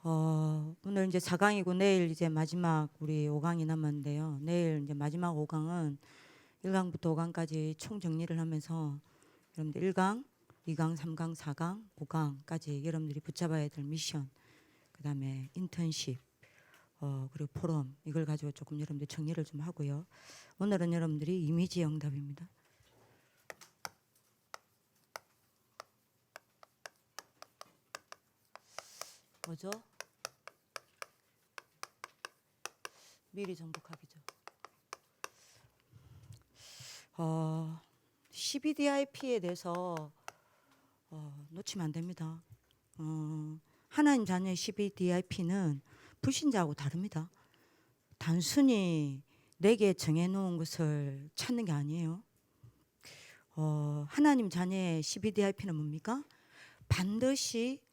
오늘 이제 4강이고 내일 이제 마지막 우리 5강이 남았는데요. 내일 이제 마지막 5강은 1강부터 5강까지 총 정리를 하면서 여러분들 1강, 2강, 3강, 4강, 5강까지 여러분들이 붙잡아야 될 미션, 그다음에 인턴십, 그리고 포럼, 이걸 가지고 조금 여러분들 정리를 좀 하고요. 오늘은 여러분들이 이미지 응답입니다. 뭐죠? 미리 정복하기죠. CBDIP에 대해서 놓치면 안 됩니다. 하나님 자녀의 CBDIP는 불신자하고 다릅니다. 단순히 내게 정해놓은 것을 찾는 게 아니에요. 하나님 자녀의 CBDIP는 뭡니까? 반드시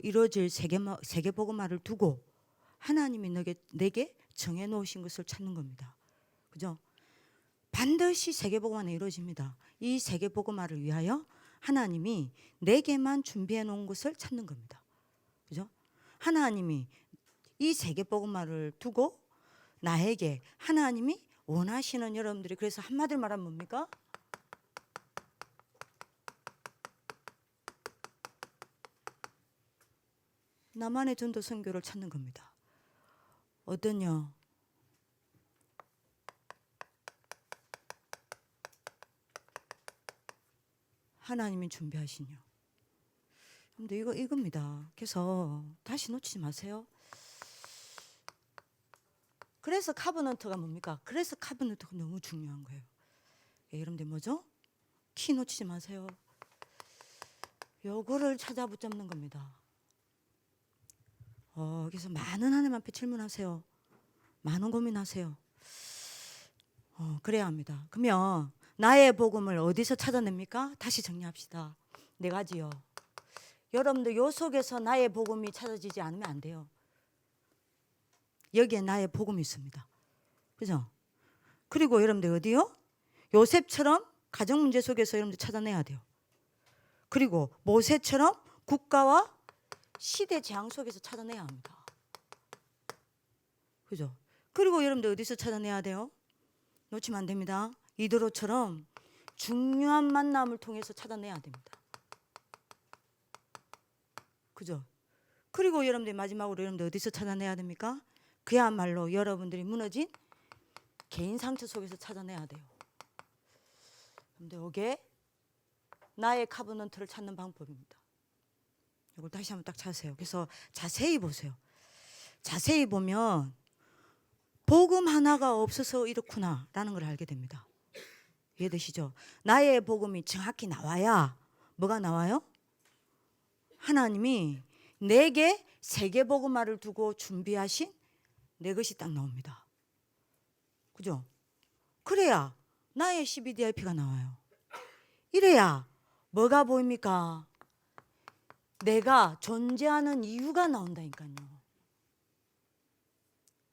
이루어질 세계복음화를 두고 하나님이 내게 정해놓으신 것을 찾는 겁니다. 그죠? 반드시 세계복음화는 이루어집니다. 이 세계복음화를 위하여 하나님이 내게만 준비해 놓은 것을 찾는 겁니다. 그죠? 하나님이 이 세계복음화를 두고 나에게 하나님이 원하시는, 여러분들이 그래서 한마디로 말하면 뭡니까? 나만의 전도 선교를 찾는 겁니다. 어떠냐? 하나님이 준비하시뇨. 근데 이겁니다. 그래서 다시 놓치지 마세요. 그래서 카버넌트가 뭡니까? 그래서 카버넌트가 너무 중요한 거예요. 여러분들 뭐죠? 키 놓치지 마세요. 요거를 찾아 붙잡는 겁니다. 그래서 많은 하나님 앞에 질문하세요. 많은 고민하세요. 그래야 합니다. 그러면 나의 복음을 어디서 찾아냅니까? 다시 정리합시다. 네 가지요. 여러분들 요 속에서 나의 복음이 찾아지지 않으면 안 돼요. 여기에 나의 복음이 있습니다. 그죠? 그리고 여러분들 어디요? 요셉처럼 가정 문제 속에서 여러분들 찾아내야 돼요. 그리고 모세처럼 국가와 시대 재앙 속에서 찾아내야 합니다. 그죠? 그리고 여러분들 어디서 찾아내야 돼요? 놓치면 안 됩니다. 이드로처럼 중요한 만남을 통해서 찾아내야 됩니다. 그죠? 그리고 여러분들 마지막으로 여러분들 어디서 찾아내야 됩니까? 그야말로 여러분들이 무너진 개인 상처 속에서 찾아내야 돼요. 근데 이게 나의 카버넌트를 찾는 방법입니다. 이걸 다시 한번 딱 찾으세요. 그래서 자세히 보세요. 자세히 보면 복음 하나가 없어서 이렇구나 라는 걸 알게 됩니다. 이해되시죠? 나의 복음이 정확히 나와야 뭐가 나와요? 하나님이 내게 세계복음화를 두고 준비하신 내 것이 딱 나옵니다. 그죠? 그래야 나의 CBDIP가 나와요. 이래야 뭐가 보입니까? 내가 존재하는 이유가 나온다니까요.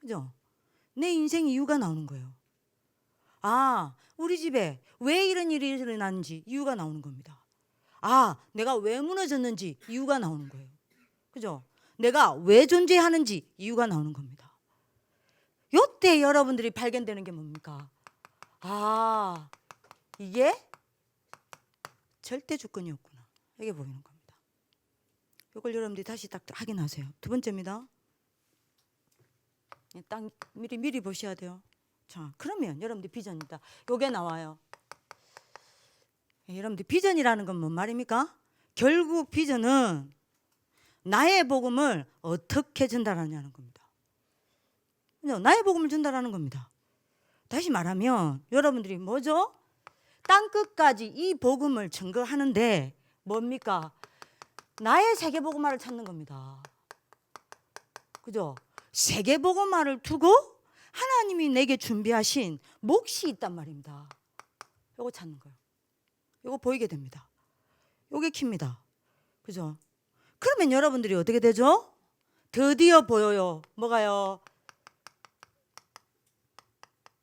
그죠? 내 인생 이유가 나오는 거예요. 우리 집에 왜 이런 일이 일어났는지 이유가 나오는 겁니다. 내가 왜 무너졌는지 이유가 나오는 거예요. 그죠? 내가 왜 존재하는지 이유가 나오는 겁니다. 요때 여러분들이 발견되는 게 뭡니까? 이게 절대 주권이었구나. 이게 보이는 겁니다. 이걸 여러분들이 다시 딱 확인하세요. 두 번째입니다. 딱 미리 보셔야 돼요. 자, 그러면 여러분들 비전입니다. 요게 나와요. 여러분들 비전이라는 건 뭔 말입니까? 결국 비전은 나의 복음을 어떻게 전달하냐는 겁니다. 나의 복음을 전달하는 겁니다. 다시 말하면 여러분들이 뭐죠? 땅끝까지 이 복음을 증거하는데 뭡니까? 나의 세계복음화를 찾는 겁니다. 그죠? 세계복음화를 두고 하나님이 내게 준비하신 몫이 있단 말입니다. 요거 찾는 거예요. 요거 보이게 됩니다. 요게 키입니다. 그죠? 그러면 여러분들이 어떻게 되죠? 드디어 보여요. 뭐가요?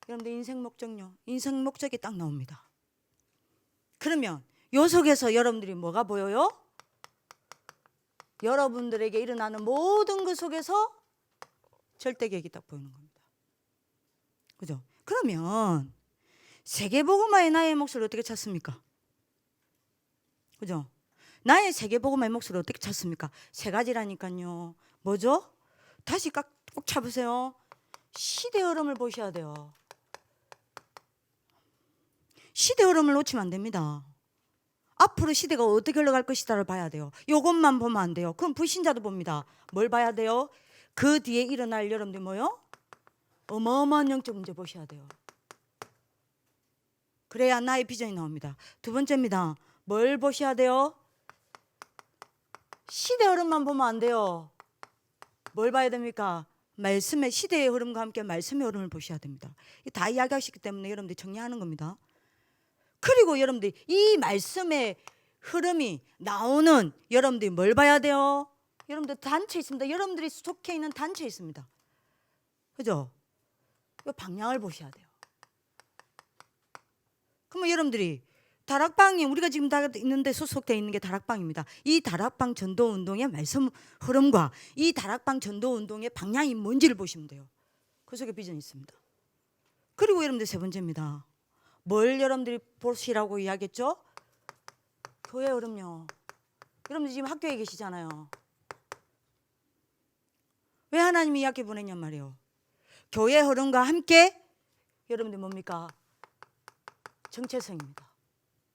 여러분들 인생 목적요. 인생 목적이 딱 나옵니다. 그러면 요 속에서 여러분들이 뭐가 보여요? 여러분들에게 일어나는 모든 것 속에서 절대 계획이 딱 보이는 겁니다. 그죠? 그러면 세계복음화의 나의 몫을 어떻게 찾습니까? 그죠? 나의 세계복음화의 몫을 어떻게 찾습니까? 세 가지라니까요. 뭐죠? 다시 꼭 잡으세요. 시대 흐름을 보셔야 돼요. 시대 흐름을 놓치면 안 됩니다. 앞으로 시대가 어떻게 흘러갈 것이다를 봐야 돼요. 이것만 보면 안 돼요. 그럼 불신자도 봅니다. 뭘 봐야 돼요? 그 뒤에 일어날 여러분들 뭐요? 어마어마한 영적 문제 보셔야 돼요. 그래야 나의 비전이 나옵니다. 두 번째입니다. 뭘 보셔야 돼요? 시대 흐름만 보면 안 돼요. 뭘 봐야 됩니까? 말씀의 시대의 흐름과 함께 말씀의 흐름을 보셔야 됩니다. 다 이야기하시기 때문에 여러분들이 정리하는 겁니다. 그리고 여러분들이 이 말씀의 흐름이 나오는 여러분들이 뭘 봐야 돼요? 여러분들 단체 있습니다. 여러분들이 속해 있는 단체 있습니다. 그죠? 이 방향을 보셔야 돼요. 그러면 여러분들이 다락방이 우리가 지금 다 있는데 소속되어 있는 게 다락방입니다. 이 다락방 전도운동의 말씀 흐름과 이 다락방 전도운동의 방향이 뭔지를 보시면 돼요. 그 속에 비전이 있습니다. 그리고 여러분들 세 번째입니다. 뭘 여러분들이 보시라고 이야기했죠? 교회 흐름요. 여러분들 지금 학교에 계시잖아요. 왜 하나님이 이 학교 보냈냔 말이에요. 교회 흐름과 함께 여러분들 뭡니까? 정체성입니다.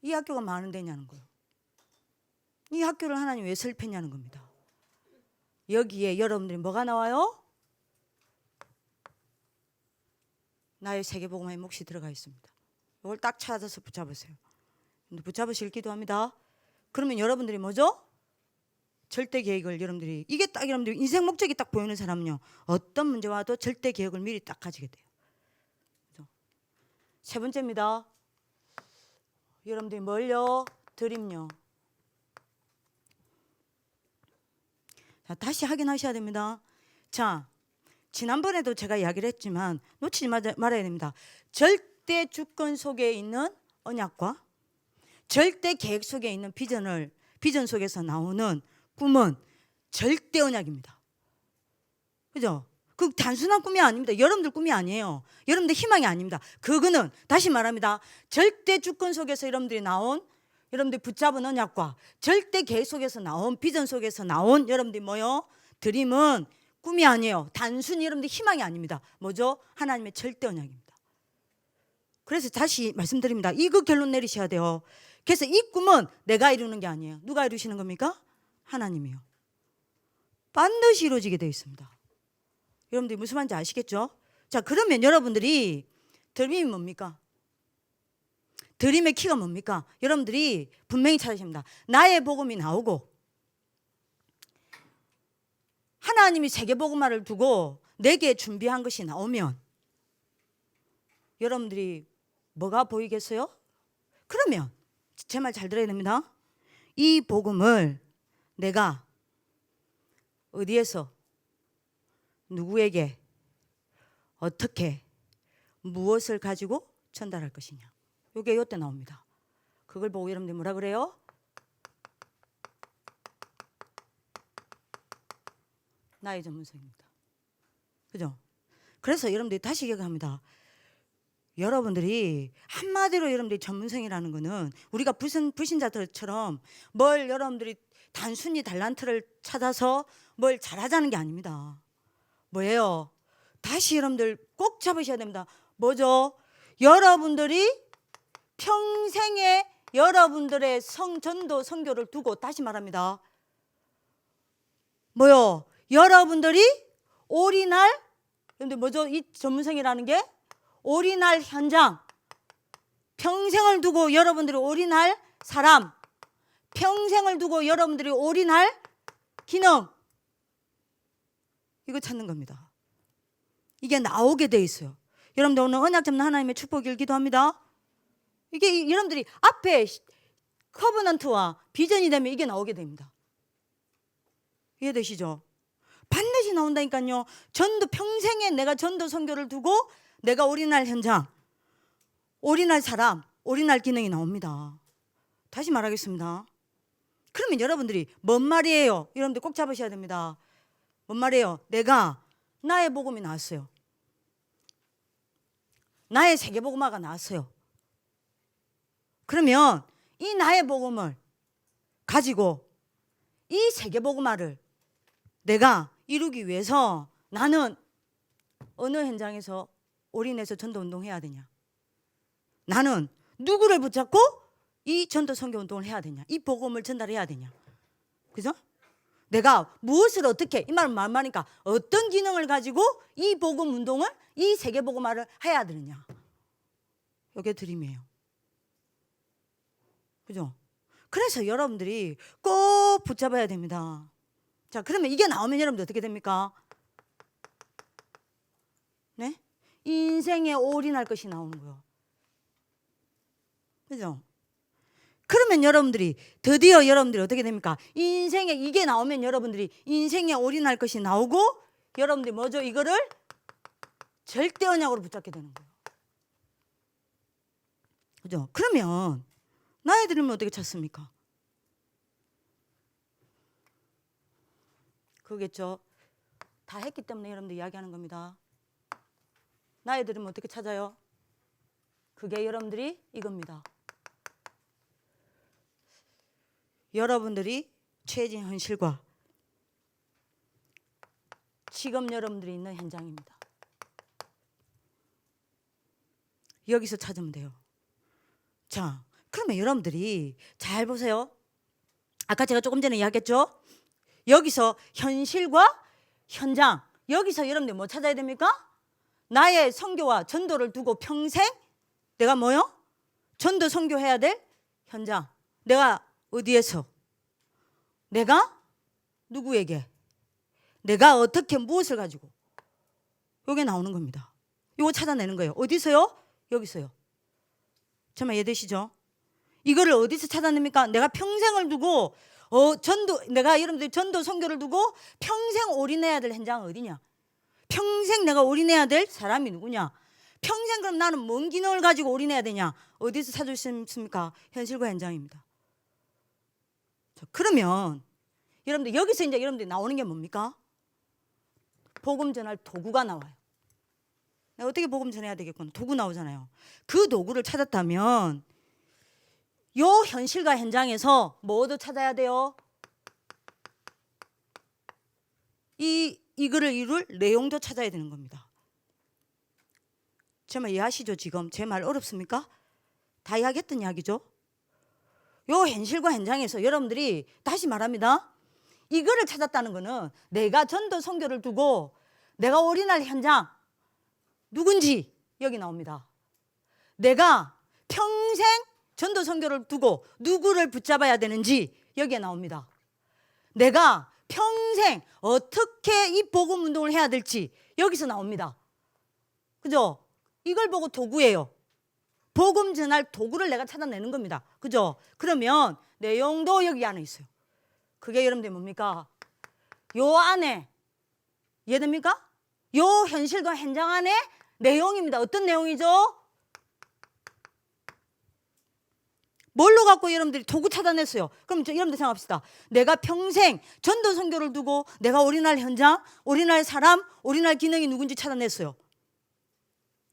이 학교가 많은 데냐는 거예요. 이 학교를 하나님 왜 설립했냐는 겁니다. 여기에 여러분들이 뭐가 나와요? 나의 세계복음화의 몫이 들어가 있습니다. 이걸 딱 찾아서 붙잡으세요. 붙잡으실 기도합니다. 그러면 여러분들이 뭐죠? 절대 계획을 여러분들이 이게 딱 여러분들 인생 목적이 딱 보이는 사람은요. 어떤 문제 와도 절대 계획을 미리 딱 가지게 돼요. 그렇죠? 세 번째입니다. 여러분들이 뭘요? 드림요. 자, 다시 확인하셔야 됩니다. 자, 지난번에도 제가 이야기를 했지만 놓치지 말아야 됩니다. 절대 주권 속에 있는 언약과 절대 계획 속에 있는 비전 속에서 나오는 꿈은 절대 언약입니다. 그죠? 그 단순한 꿈이 아닙니다. 여러분들 꿈이 아니에요. 여러분들 희망이 아닙니다. 그거는 다시 말합니다. 절대 주권 속에서 여러분들이 나온 여러분들이 붙잡은 언약과 절대 계획 속에서 나온 비전 속에서 나온 여러분들이 뭐요? 드림은 꿈이 아니에요. 단순히 여러분들 희망이 아닙니다. 뭐죠? 하나님의 절대 언약입니다. 그래서 다시 말씀드립니다. 이거 결론 내리셔야 돼요. 그래서 이 꿈은 내가 이루는 게 아니에요. 누가 이루시는 겁니까? 하나님이요. 반드시 이루어지게 되어 있습니다. 여러분들이 무슨 말인지 아시겠죠? 자, 그러면 여러분들이 드림이 뭡니까? 드림의 키가 뭡니까? 여러분들이 분명히 찾으십니다. 나의 복음이 나오고 하나님이 세계복음화를 두고 내게 준비한 것이 나오면 여러분들이 뭐가 보이겠어요? 그러면 제 말 잘 들어야 됩니다. 이 복음을 내가 어디에서 누구에게 어떻게 무엇을 가지고 전달할 것이냐. 이게 이때 나옵니다. 그걸 보고 여러분들 뭐라 그래요? 나의 전문성입니다. 그죠? 그래서 여러분들이 다시 기억합니다. 여러분들이 한마디로 여러분들이 전문성이라는 거는 우리가 불신자들처럼 뭘 여러분들이 단순히 달란트를 찾아서 뭘 잘하자는 게 아닙니다. 뭐예요? 다시 여러분들 꼭 잡으셔야 됩니다. 뭐죠? 여러분들이 평생에 여러분들의 전도 선교를 두고 다시 말합니다. 뭐요? 여러분들이 올인할 여러분들 뭐죠? 이 전문성이라는 게 올인할 현장, 평생을 두고 여러분들이 올인할 사람, 평생을 두고 여러분들이 올인할 기능, 이거 찾는 겁니다. 이게 나오게 돼 있어요. 여러분들 오늘 언약 잡는 하나님의 축복을 기도합니다. 이게 여러분들이 앞에 커버넌트와 비전이 되면 이게 나오게 됩니다. 이해되시죠? 반드시 나온다니까요. 전도 평생에 내가 전도 선교를 두고 내가 올인할 현장, 올인할 사람, 올인할 기능이 나옵니다. 다시 말하겠습니다. 그러면 여러분들이 뭔 말이에요? 여러분들 꼭 잡으셔야 됩니다. 뭔 말이에요? 내가 나의 복음이 나왔어요. 나의 세계복음화가 나왔어요. 그러면 이 나의 복음을 가지고 이 세계복음화를 내가 이루기 위해서 나는 어느 현장에서 올인해서 전도운동해야 되냐? 나는 누구를 붙잡고 이 전도 선교운동을 해야 되냐? 이 복음을 전달해야 되냐? 그죠? 내가 무엇을 어떻게, 이 말은 말하니까 어떤 기능을 가지고 이 복음 운동을, 이 세계복음화를 해야 되느냐? 이게 드림이에요. 그죠? 그래서 여러분들이 꼭 붙잡아야 됩니다. 자, 그러면 이게 나오면 여러분들 어떻게 됩니까? 네? 인생에 올인할 것이 나오는 거예요. 그죠? 그러면 여러분들이 드디어 여러분들이 어떻게 됩니까? 인생에 이게 나오면 여러분들이 인생에 올인할 것이 나오고 여러분들이 뭐죠? 이거를 절대 언약으로 붙잡게 되는 거예요. 그죠? 그러면 나의 드림은 어떻게 찾습니까? 그거겠죠? 다 했기 때문에 여러분들 이야기하는 겁니다. 나의 드림은 어떻게 찾아요? 그게 여러분들이 이겁니다. 여러분들이 처해진 현실과 지금 여러분들이 있는 현장입니다. 여기서 찾으면 돼요. 자, 그러면 여러분들이 잘 보세요. 아까 제가 조금 전에 이야기했죠? 여기서 현실과 현장, 여기서 여러분들 뭐 찾아야 됩니까? 나의 선교와 전도를 두고 평생 내가 뭐요? 전도 선교해야 될 현장. 내가 어디에서? 내가 누구에게? 내가 어떻게 무엇을 가지고? 이게 나오는 겁니다. 이거 찾아내는 거예요. 어디서요? 여기서요. 정말 이해되시죠? 이거를 어디서 찾아냅니까? 내가 평생을 두고 내가 여러분들 전도 선교를 두고 평생 올인해야 될 현장은 어디냐? 평생 내가 올인해야 될 사람이 누구냐? 평생 그럼 나는 뭔 기능을 가지고 올인해야 되냐? 어디서 찾을 수 있습니까? 현실과 현장입니다. 자, 그러면 여러분들 여기서 이제 여러분들이 나오는 게 뭡니까? 복음 전할 도구가 나와요. 내가 어떻게 복음 전해야 되겠구나. 도구 나오잖아요. 그 도구를 찾았다면 요 현실과 현장에서 뭐도 찾아야 돼요? 이거를 이룰 내용도 찾아야 되는 겁니다. 정말 이해하시죠? 지금 제 말 어렵습니까? 다 이야기했던 이야기죠. 요 현실과 현장에서 여러분들이 다시 말합니다. 이거를 찾았다는 거는 내가 전도 선교를 두고 내가 올인할 현장 누군지 여기 나옵니다. 내가 평생 전도 선교를 두고 누구를 붙잡아야 되는지 여기에 나옵니다. 내가 평생 어떻게 이 복음 운동을 해야 될지 여기서 나옵니다. 그죠? 이걸 보고 도구예요. 복음 전할 도구를 내가 찾아내는 겁니다. 그죠? 그러면 내용도 여기 안에 있어요. 그게 여러분들 뭡니까? 요 안에 이해됩니까? 요 현실과 현장 안에 내용입니다. 어떤 내용이죠? 뭘로 갖고 여러분들이 도구 찾아냈어요? 그럼 여러분들 생각합시다. 내가 평생 전도 선교를 두고 내가 올인할 현장, 올인할 사람, 올인할 기능이 누군지 찾아냈어요.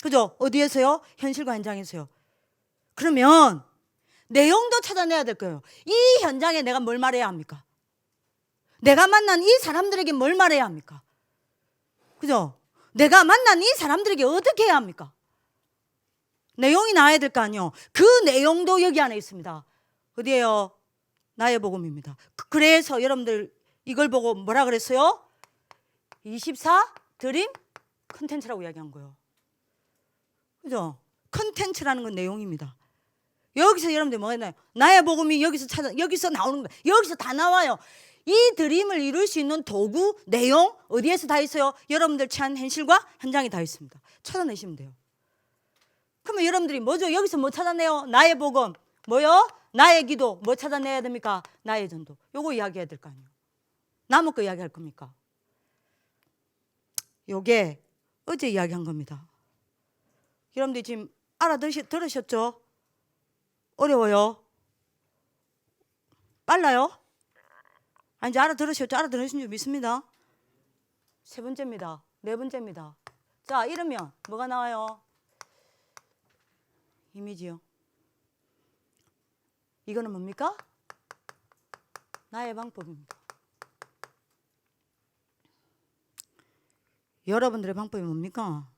그죠? 어디에서요? 현실과 현장에서요. 그러면 내용도 찾아내야 될 거예요. 이 현장에 내가 뭘 말해야 합니까? 내가 만난 이 사람들에게 뭘 말해야 합니까? 그죠? 내가 만난 이 사람들에게 어떻게 해야 합니까? 내용이 나와야 될 거 아니에요. 그 내용도 여기 안에 있습니다. 어디에요? 나의 복음입니다. 그래서 여러분들 이걸 보고 뭐라 그랬어요? 24 드림 컨텐츠라고 이야기한 거예요. 그죠? 컨텐츠라는 건 내용입니다. 여기서 여러분들 뭐가 있나요? 나의 복음이 여기서 나오는 거예요. 여기서 다 나와요. 이 드림을 이룰 수 있는 도구, 내용 어디에서 다 있어요? 여러분들 처한 현실과 현장이 다 있습니다. 찾아내시면 돼요. 그러면 여러분들이 뭐죠? 여기서 뭐 찾아내요? 나의 복음. 뭐요? 나의 기도. 뭐 찾아내야 됩니까? 나의 전도. 요거 이야기해야 될 거 아니에요. 남은 거 이야기할 겁니까? 요게 어제 이야기한 겁니다. 여러분들 지금 들으셨죠? 어려워요? 빨라요? 아, 이제 알아들으셨죠? 알아들으신 줄 믿습니다. 세 번째입니다. 네 번째입니다. 자, 이러면 뭐가 나와요? 이미지요. 이거는 뭡니까? 나의 방법입니다. 여러분들의 방법이 뭡니까?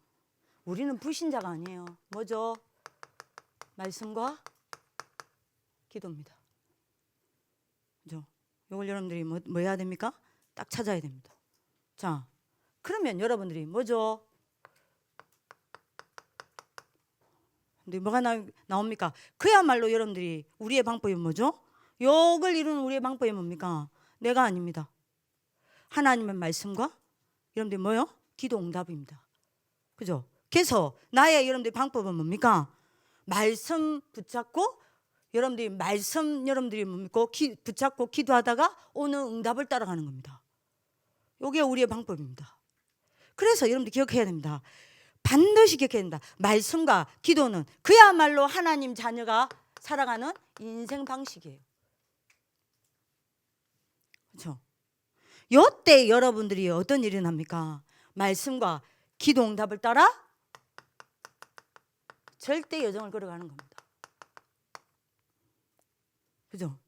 우리는 불신자가 아니에요. 뭐죠? 말씀과 기도입니다. 그죠? 이걸 여러분들이 뭐 해야 됩니까? 딱 찾아야 됩니다. 자, 그러면 여러분들이 뭐죠? 근데 뭐가 나옵니까? 그야말로 여러분들이 우리의 방법이 뭐죠? 욕을 이루는 우리의 방법이 뭡니까? 내가 아닙니다. 하나님의 말씀과 여러분들이 뭐요? 기도 응답입니다. 그죠? 그래서 나의 여러분들의 방법은 뭡니까? 말씀 붙잡고 여러분들이 말씀 여러분들이 뭡니까? 붙잡고 기도하다가 오는 응답을 따라가는 겁니다. 이게 우리의 방법입니다. 그래서 여러분들 기억해야 됩니다. 반드시 기억해야 된다. 말씀과 기도는 그야말로 하나님 자녀가 살아가는 인생 방식이에요. 그렇죠? 이때 여러분들이 어떤 일이 납니까? 말씀과 기도 응답을 따라 절대 여정을 걸어가는 겁니다. 그죠?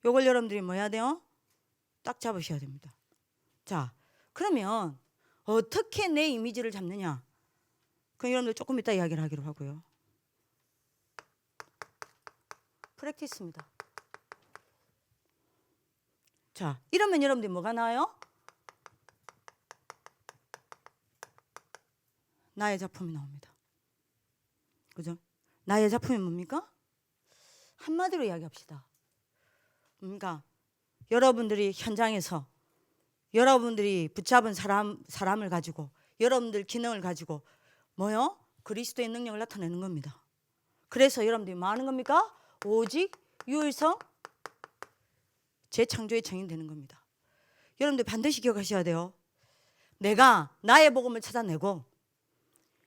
요걸 여러분들이 뭐 해야 돼요? 딱 잡으셔야 됩니다. 자, 그러면 어떻게 내 이미지를 잡느냐? 그럼 여러분들 조금 이따 이야기를 하기로 하고요. 프랙티스입니다. 자, 이러면 여러분들이 뭐가 나와요? 나의 작품이 나옵니다. 그죠? 나의 작품이 뭡니까? 한마디로 이야기합시다. 뭡니까? 여러분들이 현장에서 여러분들이 붙잡은 사람을 가지고 여러분들 기능을 가지고 뭐요? 그리스도의 능력을 나타내는 겁니다. 그래서 여러분들이 뭐 하는 겁니까? 오직 유일성 재창조의 증인되는 겁니다. 여러분들 반드시 기억하셔야 돼요. 내가 나의 복음을 찾아내고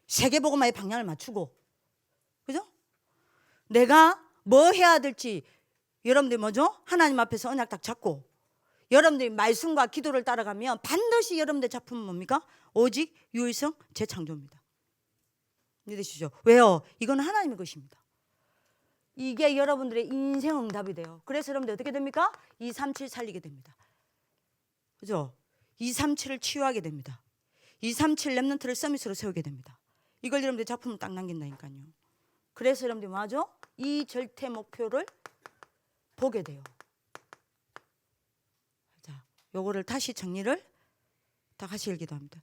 세계 복음화의 방향을 맞추고, 그죠? 내가 뭐 해야 될지 여러분들이 뭐죠? 하나님 앞에서 언약 딱 잡고 여러분들이 말씀과 기도를 따라가면 반드시 여러분들 작품은 뭡니까? 오직 유일성 재창조입니다. 믿으시죠? 왜요? 이건 하나님의 것입니다. 이게 여러분들의 인생 응답이 돼요. 그래서 여러분들 어떻게 됩니까? 237 살리게 됩니다. 그죠? 237을 치유하게 됩니다. 237 렘넌트를 서밋으로 세우게 됩니다. 이걸 여러분들 작품을 딱 남긴다니까요. 그래서 여러분들이 뭐 하죠? 이 절대 목표를 보게 돼요. 자, 요거를 다시 정리를 딱 하시길 기도합니다.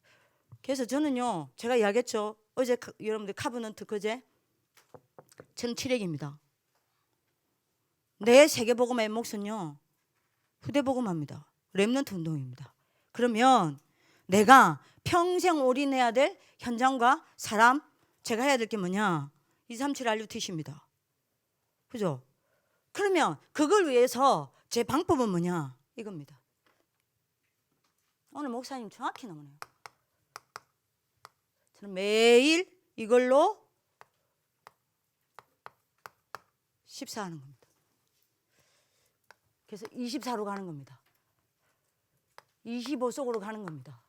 그래서 저는요, 제가 이야기했죠. 어제 여러분들 카브넌트 그제 저는 7핵입니다. 내 세계복음화의 몫은요, 후대복음화입니다. 렘넌트 운동입니다. 그러면 내가 평생 올인해야 될 현장과 사람, 제가 해야 될 게 뭐냐? 237 RUTC입니다. 그죠? 그러면 그걸 위해서 제 방법은 뭐냐? 이겁니다. 오늘 목사님 정확히 나오네요. 저는 매일 이걸로 14하는 겁니다. 그래서 24로 가는 겁니다. 25 속으로 가는 겁니다.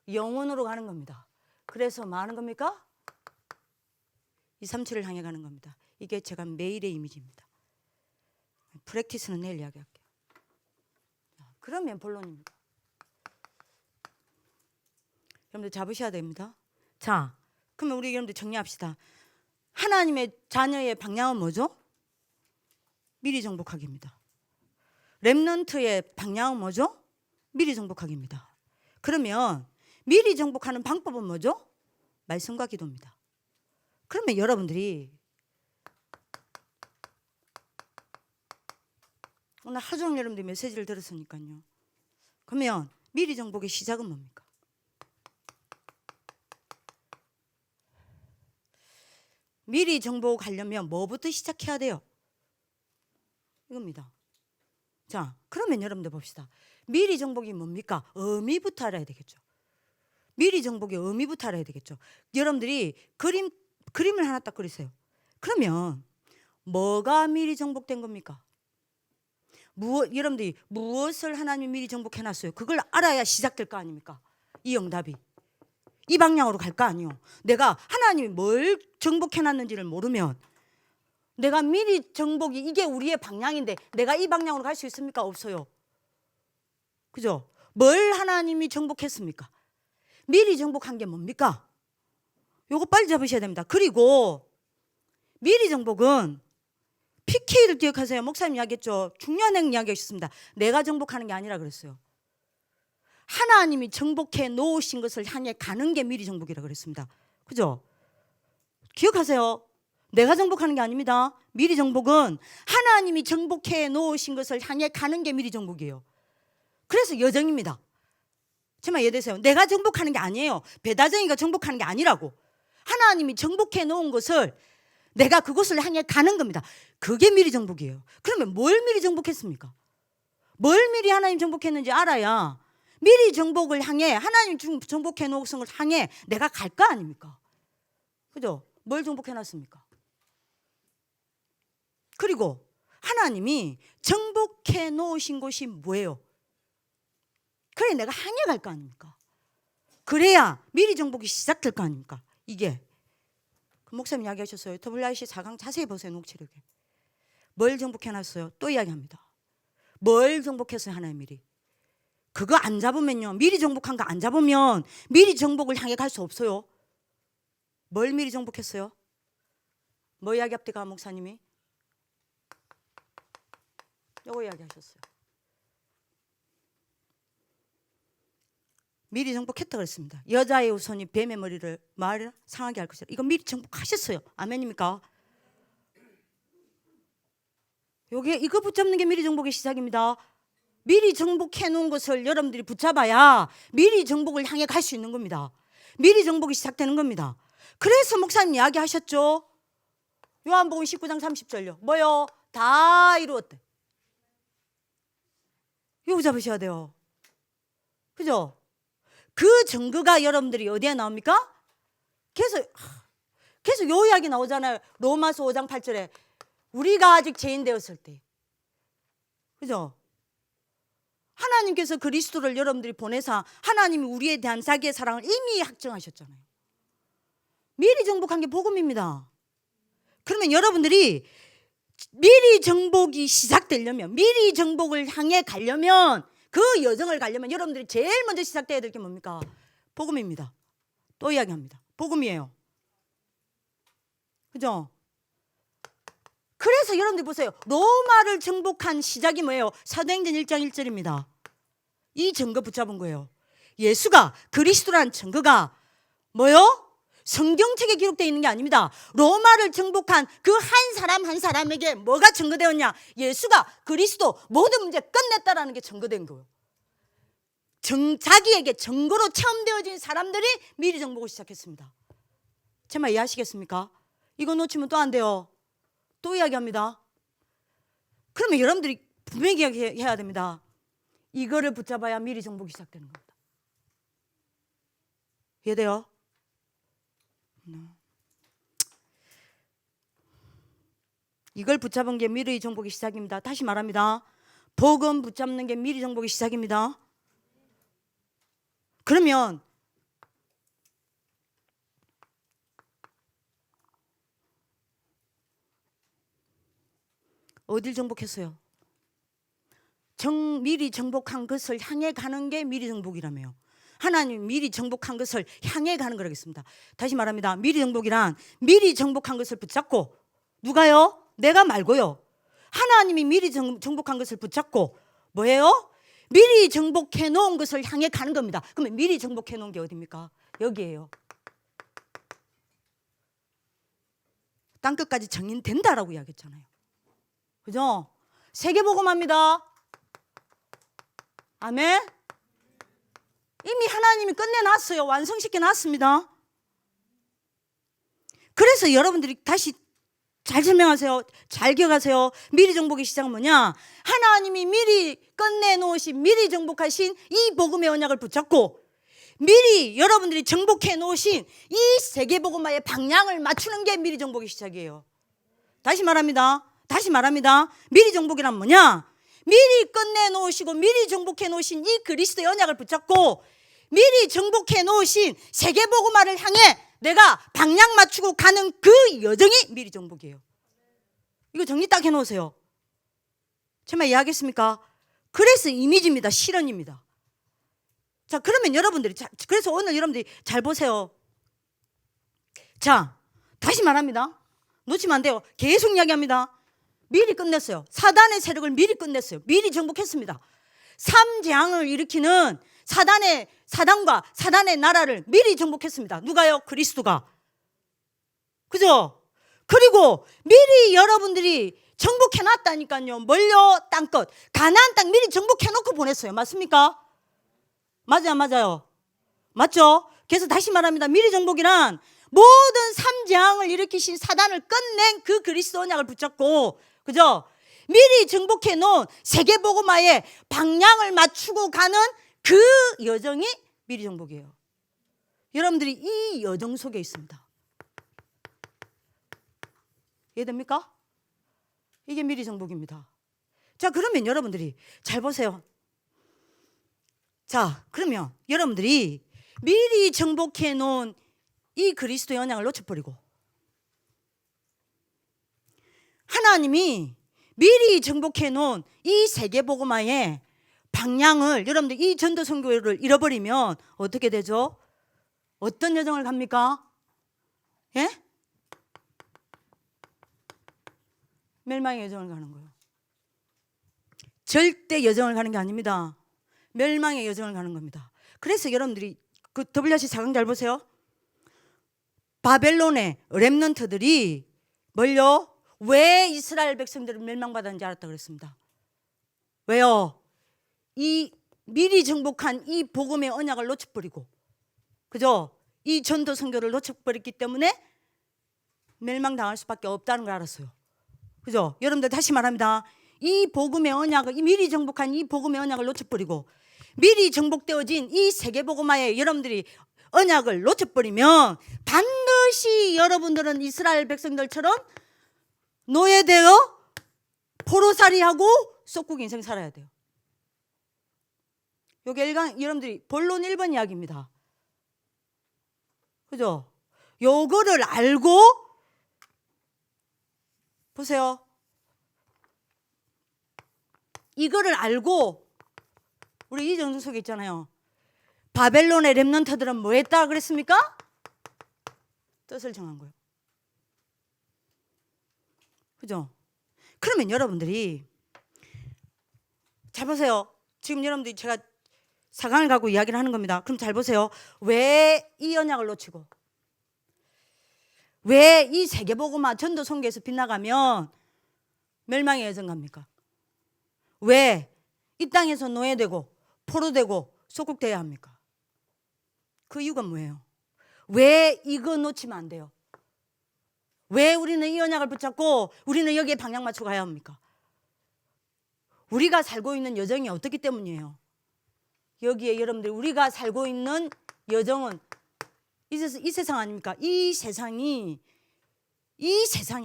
영원으로 가는 겁니다. 그래서 뭐 하는 겁니까? 237을 향해 가는 겁니다. 이게 제가 매일의 이미지입니다. 프랙티스는 내일 이야기할게요. 그러면 본론입니다. 여러분들 잡으셔야 됩니다. 자, 그러면 우리 여러분들 정리합시다. 하나님의 자녀의 방향은 뭐죠? 미리 정복하기입니다. 렘넌트의 방향은 뭐죠? 미리 정복하기입니다. 그러면 미리 정복하는 방법은 뭐죠? 말씀과 기도입니다. 그러면 여러분들이 오늘 하루 종일 여러분들이 메시지를 들었으니까요. 그러면 미리 정복의 시작은 뭡니까? 미리 정복하려면 뭐부터 시작해야 돼요? 이겁니다. 자, 그러면 여러분들 봅시다. 미리 정복이 뭡니까? 의미부터 알아야 되겠죠. 미리 정복의 의미부터 알아야 되겠죠. 여러분들이 그림을 하나 딱 그리세요. 그러면 뭐가 미리 정복된 겁니까? 여러분들이 무엇을 하나님이 미리 정복해놨어요? 그걸 알아야 시작될 거 아닙니까? 이 응답이 이 방향으로 갈 거 아니요. 내가 하나님이 뭘 정복해놨는지를 모르면 내가 미리 정복이 이게 우리의 방향인데 내가 이 방향으로 갈 수 있습니까? 없어요. 그죠? 뭘 하나님이 정복했습니까? 미리 정복한 게 뭡니까? 요거 빨리 잡으셔야 됩니다. 그리고 미리 정복은 PK를 기억하세요. 목사님 이야기했죠. 중요한 이야기하셨습니다. 내가 정복하는 게 아니라 그랬어요. 하나님이 정복해 놓으신 것을 향해 가는 게 미리 정복이라 그랬습니다. 그죠? 기억하세요. 내가 정복하는 게 아닙니다. 미리 정복은 하나님이 정복해 놓으신 것을 향해 가는 게 미리 정복이에요. 그래서 여정입니다. 정말 이해되세요? 내가 정복하는 게 아니에요. 배다정이가 정복하는 게 아니라고. 하나님이 정복해 놓은 것을 내가 그곳을 향해 가는 겁니다. 그게 미리 정복이에요. 그러면 뭘 미리 정복했습니까? 뭘 미리 하나님 정복했는지 알아야 미리 정복을 향해 하나님 정복해 놓은 것을 향해 내가 갈 거 아닙니까? 그죠? 뭘 정복해 놨습니까? 그리고 하나님이 정복해 놓으신 곳이 뭐예요? 그래 내가 향해 갈 거 아닙니까? 그래야 미리 정복이 시작될 거 아닙니까? 이게 목사님 이야기하셨어요. WIC 4강 자세히 보세요. 녹취록에 뭘 정복해놨어요? 또 이야기합니다. 뭘 정복했어요? 하나님 미리 그거 안 잡으면요, 미리 정복한 거 안 잡으면 미리 정복을 향해 갈 수 없어요. 뭘 미리 정복했어요? 뭐 이야기합니까 목사님이? 요거 이야기하셨어요. 미리 정복했다 그랬습니다. 여자의 후손이 뱀의 머리를 말을 상하게 할 것이라. 이거 미리 정복하셨어요. 아멘입니까? 요게 이거 붙잡는 게 미리 정복의 시작입니다. 미리 정복해 놓은 것을 여러분들이 붙잡아야 미리 정복을 향해 갈 수 있는 겁니다. 미리 정복이 시작되는 겁니다. 그래서 목사님 이야기하셨죠. 요한복음 19장 30절요. 뭐요? 다 이루었대. 이거 잡으셔야 돼요. 그죠? 그 증거가 여러분들이 어디에 나옵니까? 계속 요 이야기 나오잖아요. 로마서 5장 8절에 우리가 아직 죄인 되었을 때. 그죠? 하나님께서 그리스도를 여러분들이 보내사 하나님이 우리에 대한 자기의 사랑을 이미 확정하셨잖아요. 미리 정복한 게 복음입니다. 그러면 여러분들이 미리 정복이 시작되려면, 미리 정복을 향해 가려면, 그 여정을 가려면 여러분들이 제일 먼저 시작돼야 될 게 뭡니까? 복음입니다. 또 이야기합니다. 복음이에요. 그죠? 그래서 여러분들 보세요. 로마를 정복한 시작이 뭐예요? 사도행전 1장 1절입니다. 이 증거 붙잡은 거예요. 예수가 그리스도라는 증거가 뭐예요? 성경책에 기록되어 있는 게 아닙니다. 로마를 정복한 그 한 사람 한 사람에게 뭐가 증거되었냐? 예수가 그리스도 모든 문제 끝냈다라는 게 증거된 거예요. 자기에게 증거로 체험되어진 사람들이 미리 정복을 시작했습니다. 제 말 이해하시겠습니까? 이거 놓치면 또 안 돼요. 또 이야기합니다. 그러면 여러분들이 분명히 이야기해야 됩니다. 이거를 붙잡아야 미리 정복이 시작되는 겁니다. 이해돼요? 이걸 붙잡은 게 미리 정복의 시작입니다. 다시 말합니다. 복음 붙잡는 게 미리 정복의 시작입니다. 그러면 어딜 정복했어요? 미리 정복한 것을 향해 가는 게 미리 정복이라며요. 하나님 미리 정복한 것을 향해 가는 거라겠습니다. 다시 말합니다. 미리 정복이란 미리 정복한 것을 붙잡고, 누가요? 내가 말고요. 하나님이 미리 정복한 것을 붙잡고 뭐예요? 미리 정복해 놓은 것을 향해 가는 겁니다. 그러면 미리 정복해 놓은 게 어디입니까? 여기에요. 땅끝까지 정인된다라고 이야기했잖아요. 그죠? 세계복음합니다. 아멘. 이미 하나님이 끝내놨어요. 완성시켜놨습니다. 그래서 여러분들이 다시 잘 설명하세요. 잘 기억하세요. 미리 정복의 시작은 뭐냐? 하나님이 미리 끝내놓으신, 미리 정복하신 이 복음의 언약을 붙잡고 미리 여러분들이 정복해 놓으신 이 세계복음화의 방향을 맞추는 게 미리 정복의 시작이에요. 다시 말합니다. 미리 정복이란 뭐냐? 미리 끝내 놓으시고 미리 정복해 놓으신 이 그리스도의 언약을 붙잡고 미리 정복해 놓으신 세계복음화를 향해 내가 방향 맞추고 가는 그 여정이 미리 정복이에요. 이거 정리 딱 해놓으세요. 정말 이해하겠습니까? 그래서 이미지입니다. 실현입니다. 자, 그러면 여러분들이, 그래서 오늘 여러분들이 잘 보세요. 자, 다시 말합니다. 놓치면 안 돼요. 계속 이야기합니다. 미리 끝냈어요. 사단의 세력을 미리 끝냈어요. 미리 정복했습니다. 삼재앙을 일으키는 사단과 사단의 나라를 미리 정복했습니다. 누가요? 그리스도가. 그죠? 그리고 미리 여러분들이 정복해놨다니까요. 뭘요? 땅끝. 가나안 땅 미리 정복해놓고 보냈어요. 맞습니까? 맞아요, 맞아요. 맞죠? 그래서 다시 말합니다. 미리 정복이란 모든 삼재앙을 일으키신 사단을 끝낸 그 그리스도 언약을 붙잡고, 그죠? 미리 정복해 놓은 세계복음화에 방향을 맞추고 가는 그 여정이 미리 정복이에요. 여러분들이 이 여정 속에 있습니다. 이해됩니까? 이게 미리 정복입니다. 자, 그러면 여러분들이 잘 보세요. 자, 그러면 여러분들이 미리 정복해 놓은 이 그리스도의 언약을 놓쳐버리고 하나님이 미리 정복해 놓은 이 세계복음화의 방향을 여러분들 이 전도 선교를 잃어버리면 어떻게 되죠? 어떤 여정을 갑니까? 예? 멸망의 여정을 가는 거예요. 절대 여정을 가는 게 아닙니다. 멸망의 여정을 가는 겁니다. 그래서 여러분들이 그 WRC 4강 잘 보세요. 바벨론의 렘넌트들이 뭘요? 왜 이스라엘 백성들을 멸망받았는지 알았다 그랬습니다. 왜요? 이 미리 정복한 이 복음의 언약을 놓쳐버리고, 그죠? 이 전도 선교를 놓쳐버렸기 때문에 멸망당할 수밖에 없다는 걸 알았어요. 그죠? 여러분들 다시 말합니다. 이 복음의 언약을, 이 미리 정복한 이 복음의 언약을 놓쳐버리고 미리 정복되어진 이 세계복음화에 여러분들이 언약을 놓쳐버리면 반드시 여러분들은 이스라엘 백성들처럼 노예되어 포로살이하고 속국 인생 살아야 돼요. 요게 여러분들이 본론 1번 이야기입니다. 그죠? 요거를 알고 보세요. 이거를 알고 우리 이정수 속에 있잖아요. 바벨론의 렘넌트들은 뭐 했다 그랬습니까? 뜻을 정한 거예요. 그죠? 그러면 여러분들이 잘 보세요. 지금 여러분들이 제가 4강을 가고 이야기를 하는 겁니다. 그럼 잘 보세요. 왜 이 언약을 놓치고 왜 이 세계복음화 전도 선교에서 빗나가면 멸망의 여정 갑니까? 왜 이 땅에서 노예되고 포로되고 속국되어야 합니까? 그 이유가 뭐예요? 왜 이거 놓치면 안 돼요? 왜 우리는 이 언약을 붙잡고 우리는 여기에 방향 맞추고 가야 합니까? 우리가 살고 있는 여정이 어떻기 때문이에요? 여기에 여러분들 우리가 살고 있는 여정은 이 세상 아닙니까? 이 세상에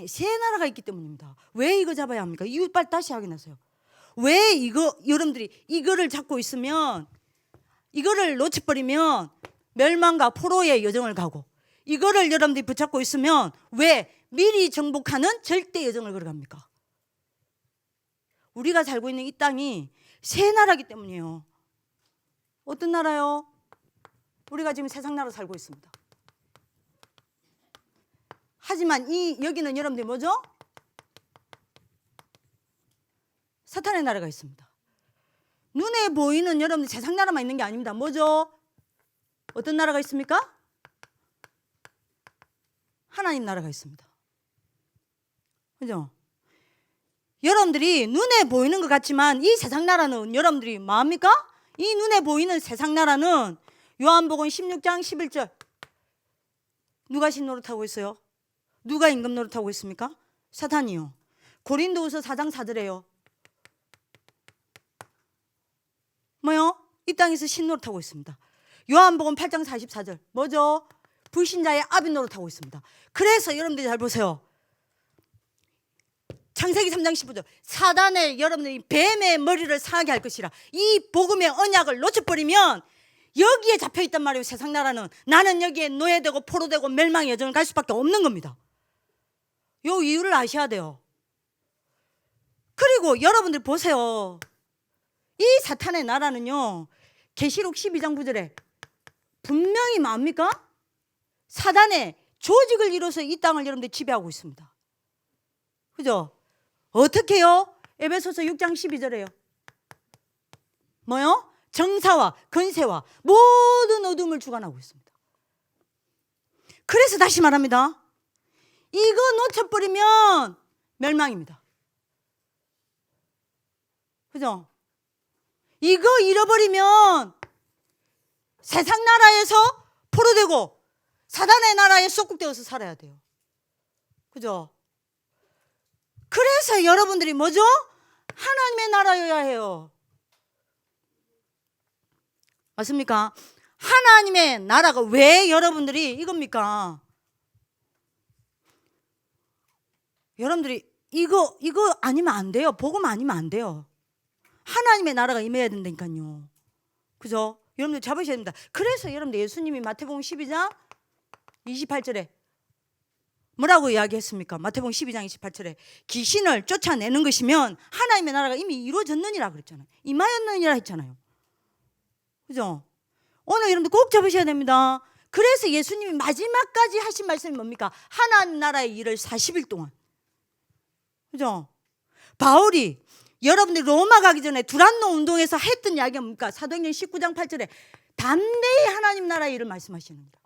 세 나라가 있기 때문입니다. 왜 이거 잡아야 합니까? 이거 빨리 다시 확인하세요. 왜 여러분들이 이거를 잡고 있으면, 이거를 놓쳐버리면 멸망과 포로의 여정을 가고, 이거를 여러분들이 붙잡고 있으면 왜 미리 정복하는 절대 여정을 걸어갑니까? 우리가 살고 있는 이 땅이 세 나라이기 때문이에요. 어떤 나라요? 우리가 지금 세상 나라 살고 있습니다. 하지만 여기는 여러분들이 뭐죠? 사탄의 나라가 있습니다. 눈에 보이는 여러분들 세상 나라만 있는 게 아닙니다. 뭐죠? 어떤 나라가 있습니까? 하나님 나라가 있습니다. 그죠? 여러분들이 눈에 보이는 것 같지만 이 세상 나라는 여러분들이 뭐합니까? 이 눈에 보이는 세상 나라는 요한복음 16장 11절 누가 신 노릇하고 있어요? 누가 임금 노릇하고 있습니까? 사탄이요. 고린도후서 4장 4절에요. 뭐요? 이 땅에서 신 노릇하고 있습니다. 요한복음 8장 44절 뭐죠? 불신자의 아비 노릇하고 있습니다. 그래서 여러분들이 잘 보세요. 창세기 3장 15절 사단의 여러분들이 뱀의 머리를 상하게 할 것이라. 이 복음의 언약을 놓쳐버리면 여기에 잡혀있단 말이에요. 세상 나라는. 나는 여기에 노예되고 포로되고 멸망의 여정을 갈 수밖에 없는 겁니다. 요 이유를 아셔야 돼요. 그리고 여러분들 보세요. 이 사탄의 나라는요, 계시록 12장 9절에 분명히 뭡니까? 사단의 조직을 이뤄서 이 땅을 여러분들 지배하고 있습니다. 그죠? 어떻게 해요? 에베소서 6장 12절에요. 뭐요? 정사와 권세와 모든 어둠을 주관하고 있습니다. 그래서 다시 말합니다. 이거 놓쳐버리면 멸망입니다. 그죠? 이거 잃어버리면 세상 나라에서 포로되고 사단의 나라에 속국되어서 살아야 돼요. 그죠? 그래서 여러분들이 뭐죠? 하나님의 나라여야 해요. 맞습니까? 하나님의 나라가 왜 여러분들이 이겁니까? 여러분들이 이거 아니면 안 돼요. 복음 아니면 안 돼요. 하나님의 나라가 임해야 된다니까요. 그죠? 여러분들 잡으셔야 됩니다. 그래서 여러분들 예수님이 마태복음 12장 28절에 뭐라고 이야기했습니까? 마태복음 12장 28절에 귀신을 쫓아내는 것이면 하나님의 나라가 이미 이루어졌느니라 그랬잖아요. 임하였느니라 했잖아요. 그죠? 오늘 여러분들 꼭 잡으셔야 됩니다. 그래서 예수님이 마지막까지 하신 말씀이 뭡니까? 하나님 나라의 일을 40일 동안. 그죠? 바울이 여러분들이 로마 가기 전에 두란노 운동에서 했던 이야기가 뭡니까? 사도행전 19장 8절에 담대히 하나님 나라의 일을 말씀하시는 겁니다.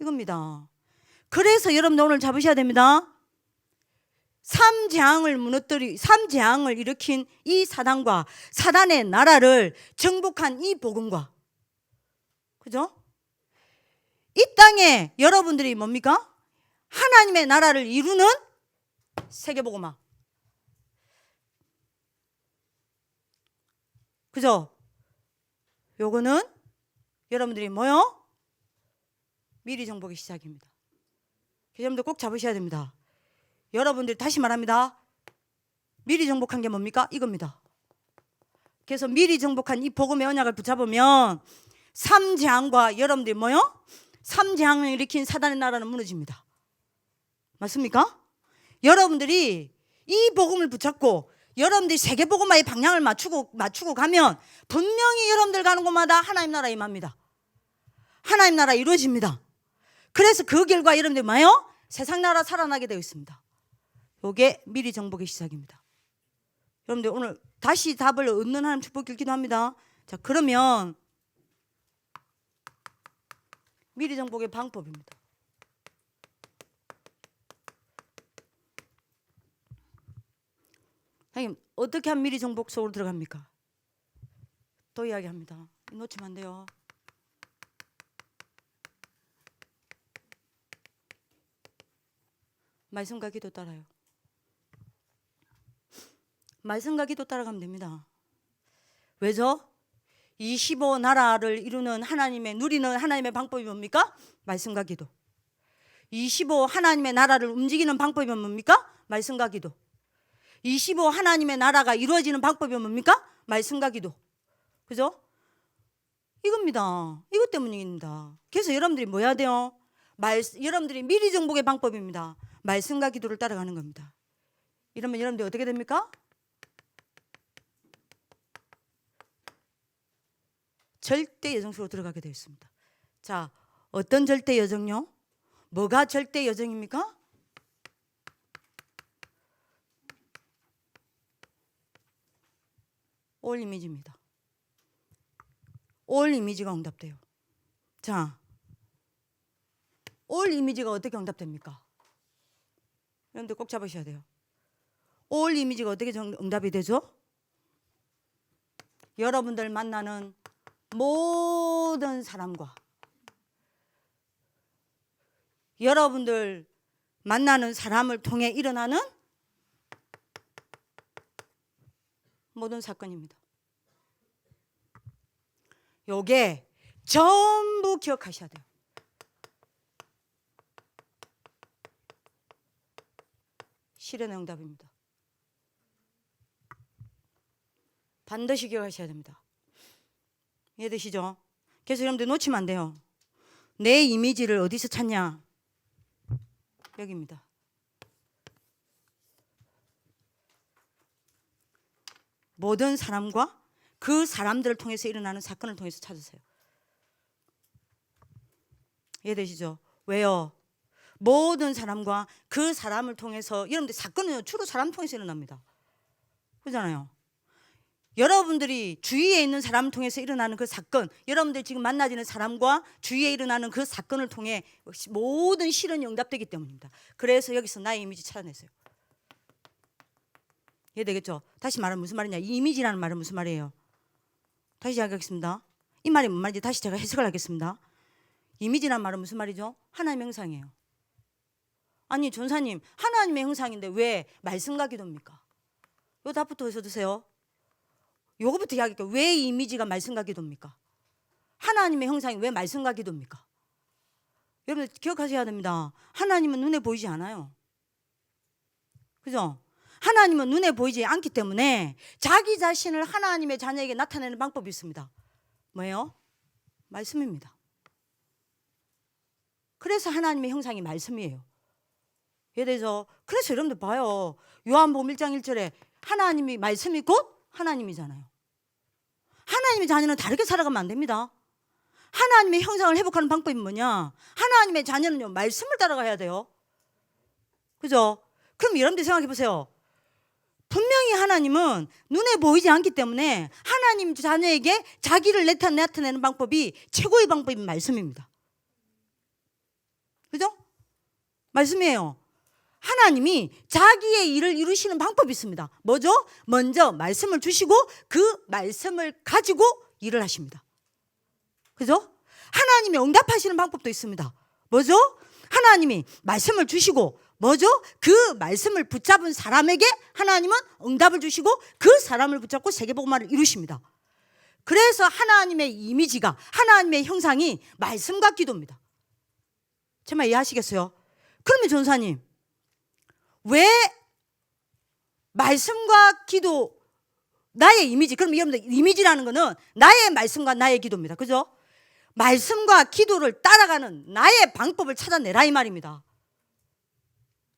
이겁니다. 그래서 여러분들 오늘 잡으셔야 됩니다. 삼재앙을 일으킨 이 사단과 사단의 나라를 정복한 이 복음과, 그죠? 이 땅에 여러분들이 뭡니까? 하나님의 나라를 이루는 세계복음화. 그죠? 요거는 여러분들이 뭐요? 미리 정복의 시작입니다. 여러분들 꼭 잡으셔야 됩니다. 여러분들 다시 말합니다. 미리 정복한 게 뭡니까? 이겁니다. 그래서 미리 정복한 이 복음의 언약을 붙잡으면 삼재앙과 여러분들이 뭐요? 삼재앙을 일으킨 사단의 나라는 무너집니다. 맞습니까? 여러분들이 이 복음을 붙잡고 여러분들이 세계복음화의 방향을 맞추고 가면 분명히 여러분들 가는 곳마다 하나님 나라 임합니다. 하나님 나라 이루어집니다. 그래서 그 결과 여러분들 뭐예요? 세상 나라 살아나게 되어 있습니다. 이게 미리 정복의 시작입니다. 여러분들 오늘 다시 답을 얻는 하나님 축복 기도합니다. 자, 그러면 미리 정복의 방법입니다. 선생님, 어떻게 하면 미리 정복 속으로 들어갑니까? 또 이야기합니다. 놓치면 안 돼요. 말씀과 기도 따라요. 말씀과 기도 따라가면 됩니다. 왜죠? 25나라를 이루는 누리는 하나님의 방법이 뭡니까? 말씀과 기도. 25 하나님의 나라를 움직이는 방법이 뭡니까? 말씀과 기도. 25 하나님의 나라가 이루어지는 방법이 뭡니까? 말씀과 기도. 그죠? 이겁니다. 이것 때문입니다. 그래서 여러분들이 뭐 해야 돼요? 여러분들이 미리 정복의 방법입니다. 말씀과 기도를 따라가는 겁니다. 이러면 여러분들이 어떻게 됩니까? 절대 여정 속으로 들어가게 되어 있습니다. 자, 어떤 절대 여정요? 뭐가 절대 여정입니까? 올 이미지입니다. 올 이미지가 응답돼요. 자, 올 이미지가 어떻게 응답됩니까? 여러분들 꼭 잡으셔야 돼요. 올 이미지가 어떻게 응답이 되죠? 여러분들 만나는 모든 사람과 여러분들 만나는 사람을 통해 일어나는 모든 사건입니다. 요게 전부 기억하셔야 돼요. 실현의 응답입니다. 반드시 기억하셔야 됩니다. 이해되시죠? 그래서 여러분들 놓치면 안 돼요. 내 이미지를 어디서 찾냐? 여기입니다. 모든 사람과 그 사람들을 통해서 일어나는 사건을 통해서 찾으세요. 이해되시죠? 왜요? 모든 사람과 그 사람을 통해서, 여러분들 사건은 주로 사람 통해서 일어납니다. 그렇잖아요. 여러분들이 주위에 있는 사람을 통해서 일어나는 그 사건, 여러분들 지금 만나지는 사람과 주위에 일어나는 그 사건을 통해 모든 실현이 응답되기 때문입니다. 그래서 여기서 나의 이미지 찾아내세요. 이해되겠죠? 다시 말하면 무슨 말이냐? 이 이미지라는 말은 무슨 말이에요? 다시 이야기하겠습니다. 이 말이 뭔 말인지 다시 제가 해석을 하겠습니다. 이미지라는 말은 무슨 말이죠? 하나님의 형상이에요. 아니 전사님, 하나님의 형상인데 왜 말씀과 기도입니까? 요 답부터 해서 드세요. 요거부터 이야기할게요. 왜 이 이미지가 말씀과 기도입니까? 하나님의 형상이 왜 말씀과 기도입니까? 여러분 기억하셔야 됩니다. 하나님은 눈에 보이지 않아요. 그죠? 하나님은 눈에 보이지 않기 때문에 자기 자신을 하나님의 자녀에게 나타내는 방법이 있습니다. 뭐예요? 말씀입니다. 그래서 하나님의 형상이 말씀이에요. 이해되죠? 그래서 여러분들 봐요. 요한복음 1장 1절에 하나님이 말씀이 곧 하나님이잖아요. 하나님의 자녀는 다르게 살아가면 안 됩니다. 하나님의 형상을 회복하는 방법이 뭐냐? 하나님의 자녀는요, 말씀을 따라가야 돼요. 그죠? 그럼 여러분들 생각해 보세요. 분명히 하나님은 눈에 보이지 않기 때문에 하나님 자녀에게 자기를 나타내는 방법이 최고의 방법이 말씀입니다. 그죠? 말씀이에요. 하나님이 자기의 일을 이루시는 방법이 있습니다. 뭐죠? 먼저 말씀을 주시고 그 말씀을 가지고 일을 하십니다. 그죠? 하나님이 응답하시는 방법도 있습니다. 뭐죠? 하나님이 말씀을 주시고 뭐죠? 그 말씀을 붙잡은 사람에게 하나님은 응답을 주시고 그 사람을 붙잡고 세계복음화를 이루십니다. 그래서 하나님의 이미지가, 하나님의 형상이 말씀과 기도입니다. 제 말 이해하시겠어요? 그러면 전사님, 왜 말씀과 기도, 나의 이미지, 그럼 여러분들 이미지라는 거는 나의 말씀과 나의 기도입니다. 그죠? 말씀과 기도를 따라가는 나의 방법을 찾아내라 이 말입니다.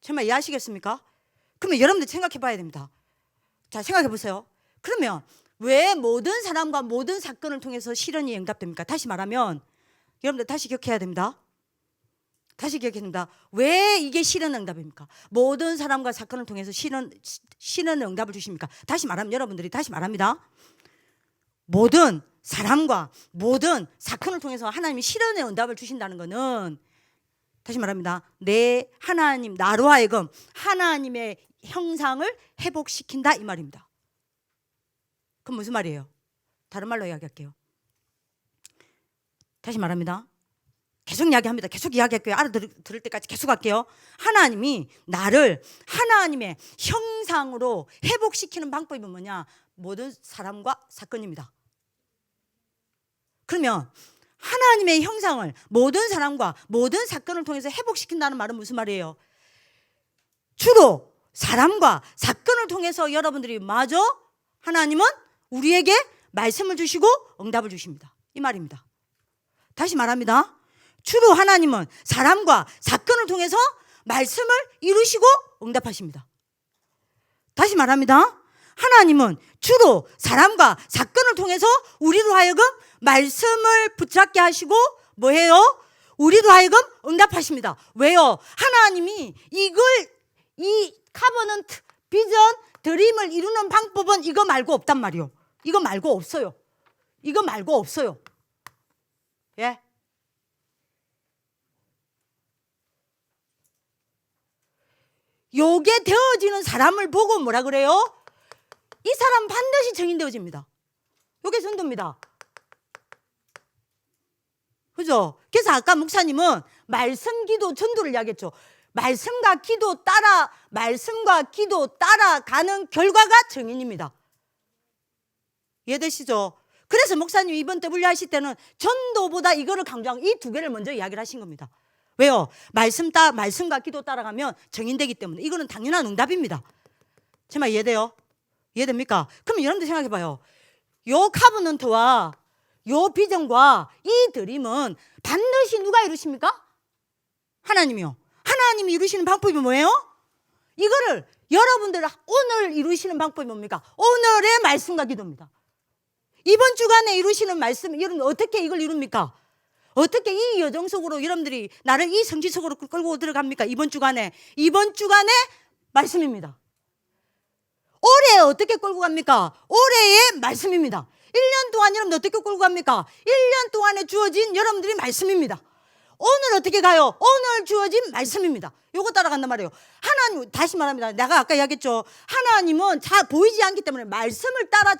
제 말 이해하시겠습니까? 그러면 여러분들 생각해 봐야 됩니다. 자, 생각해 보세요. 그러면 왜 모든 사람과 모든 사건을 통해서 실현이 응답됩니까? 다시 말하면 여러분들 다시 기억해야 됩니다. 다시 기억해야 됩니다. 왜 이게 실현 응답입니까? 모든 사람과 사건을 통해서 실현 응답을 주십니까? 다시 말하면 여러분들이 다시 말합니다. 모든 사람과 모든 사건을 통해서 하나님이 실현의 응답을 주신다는 것은 다시 말합니다. 내 하나님, 나로 하여금 하나님의 형상을 회복시킨다 이 말입니다. 그럼 무슨 말이에요? 다른 말로 이야기할게요. 다시 말합니다. 계속 이야기합니다. 계속 이야기할게요. 알아들을 때까지 계속 할게요. 하나님이 나를 하나님의 형상으로 회복시키는 방법이 뭐냐? 모든 사람과 사건입니다. 그러면 하나님의 형상을 모든 사람과 모든 사건을 통해서 회복시킨다는 말은 무슨 말이에요? 주로 사람과 사건을 통해서 여러분들이 마저 하나님은 우리에게 말씀을 주시고 응답을 주십니다. 이 말입니다. 다시 말합니다. 주로 하나님은 사람과 사건을 통해서 말씀을 이루시고 응답하십니다. 다시 말합니다. 하나님은 주로 사람과 사건을 통해서 우리로 하여금 말씀을 붙잡게 하시고 뭐해요? 우리로 하여금 응답하십니다. 왜요? 하나님이 이 카버넌트, 비전, 드림을 이루는 방법은 이거 말고 없단 말이요. 이거 말고 없어요. 이거 말고 없어요. 예? 요게 되어지는 사람을 보고 뭐라 그래요? 이 사람 반드시 증인되어집니다. 요게 전도입니다. 그죠? 그래서 아까 목사님은 말씀, 기도, 전도를 이야기했죠. 말씀과 기도 따라가는 결과가 증인입니다. 이해되시죠? 그래서 목사님 이번 때 분리하실 때는 전도보다 이거를 강조하고 이 두 개를 먼저 이야기를 하신 겁니다. 왜요? 말씀과 기도 따라가면 정인되기 때문에. 이거는 당연한 응답입니다. 제 말 이해돼요? 이해됩니까? 그럼 여러분들 생각해봐요. 요 카브넌트와 요 비전과 이 드림은 반드시 누가 이루십니까? 하나님이요. 하나님이 이루시는 방법이 뭐예요? 이거를 여러분들 오늘 이루시는 방법이 뭡니까? 오늘의 말씀과 기도입니다. 이번 주간에 이루시는 말씀, 여러분 어떻게 이걸 이룹니까? 어떻게 이 여정 속으로 여러분들이 나를 이 성취 속으로 끌고 들어갑니까? 이번 주간에 말씀입니다. 올해 어떻게 끌고 갑니까? 올해의 말씀입니다. 1년 동안 여러분들 어떻게 끌고 갑니까? 1년 동안에 주어진 여러분들이 말씀입니다. 오늘 어떻게 가요? 오늘 주어진 말씀입니다. 요거 따라간단 말이에요. 하나님, 다시 말합니다. 내가 아까 이야기했죠. 하나님은 보이지 않기 때문에 말씀을 따라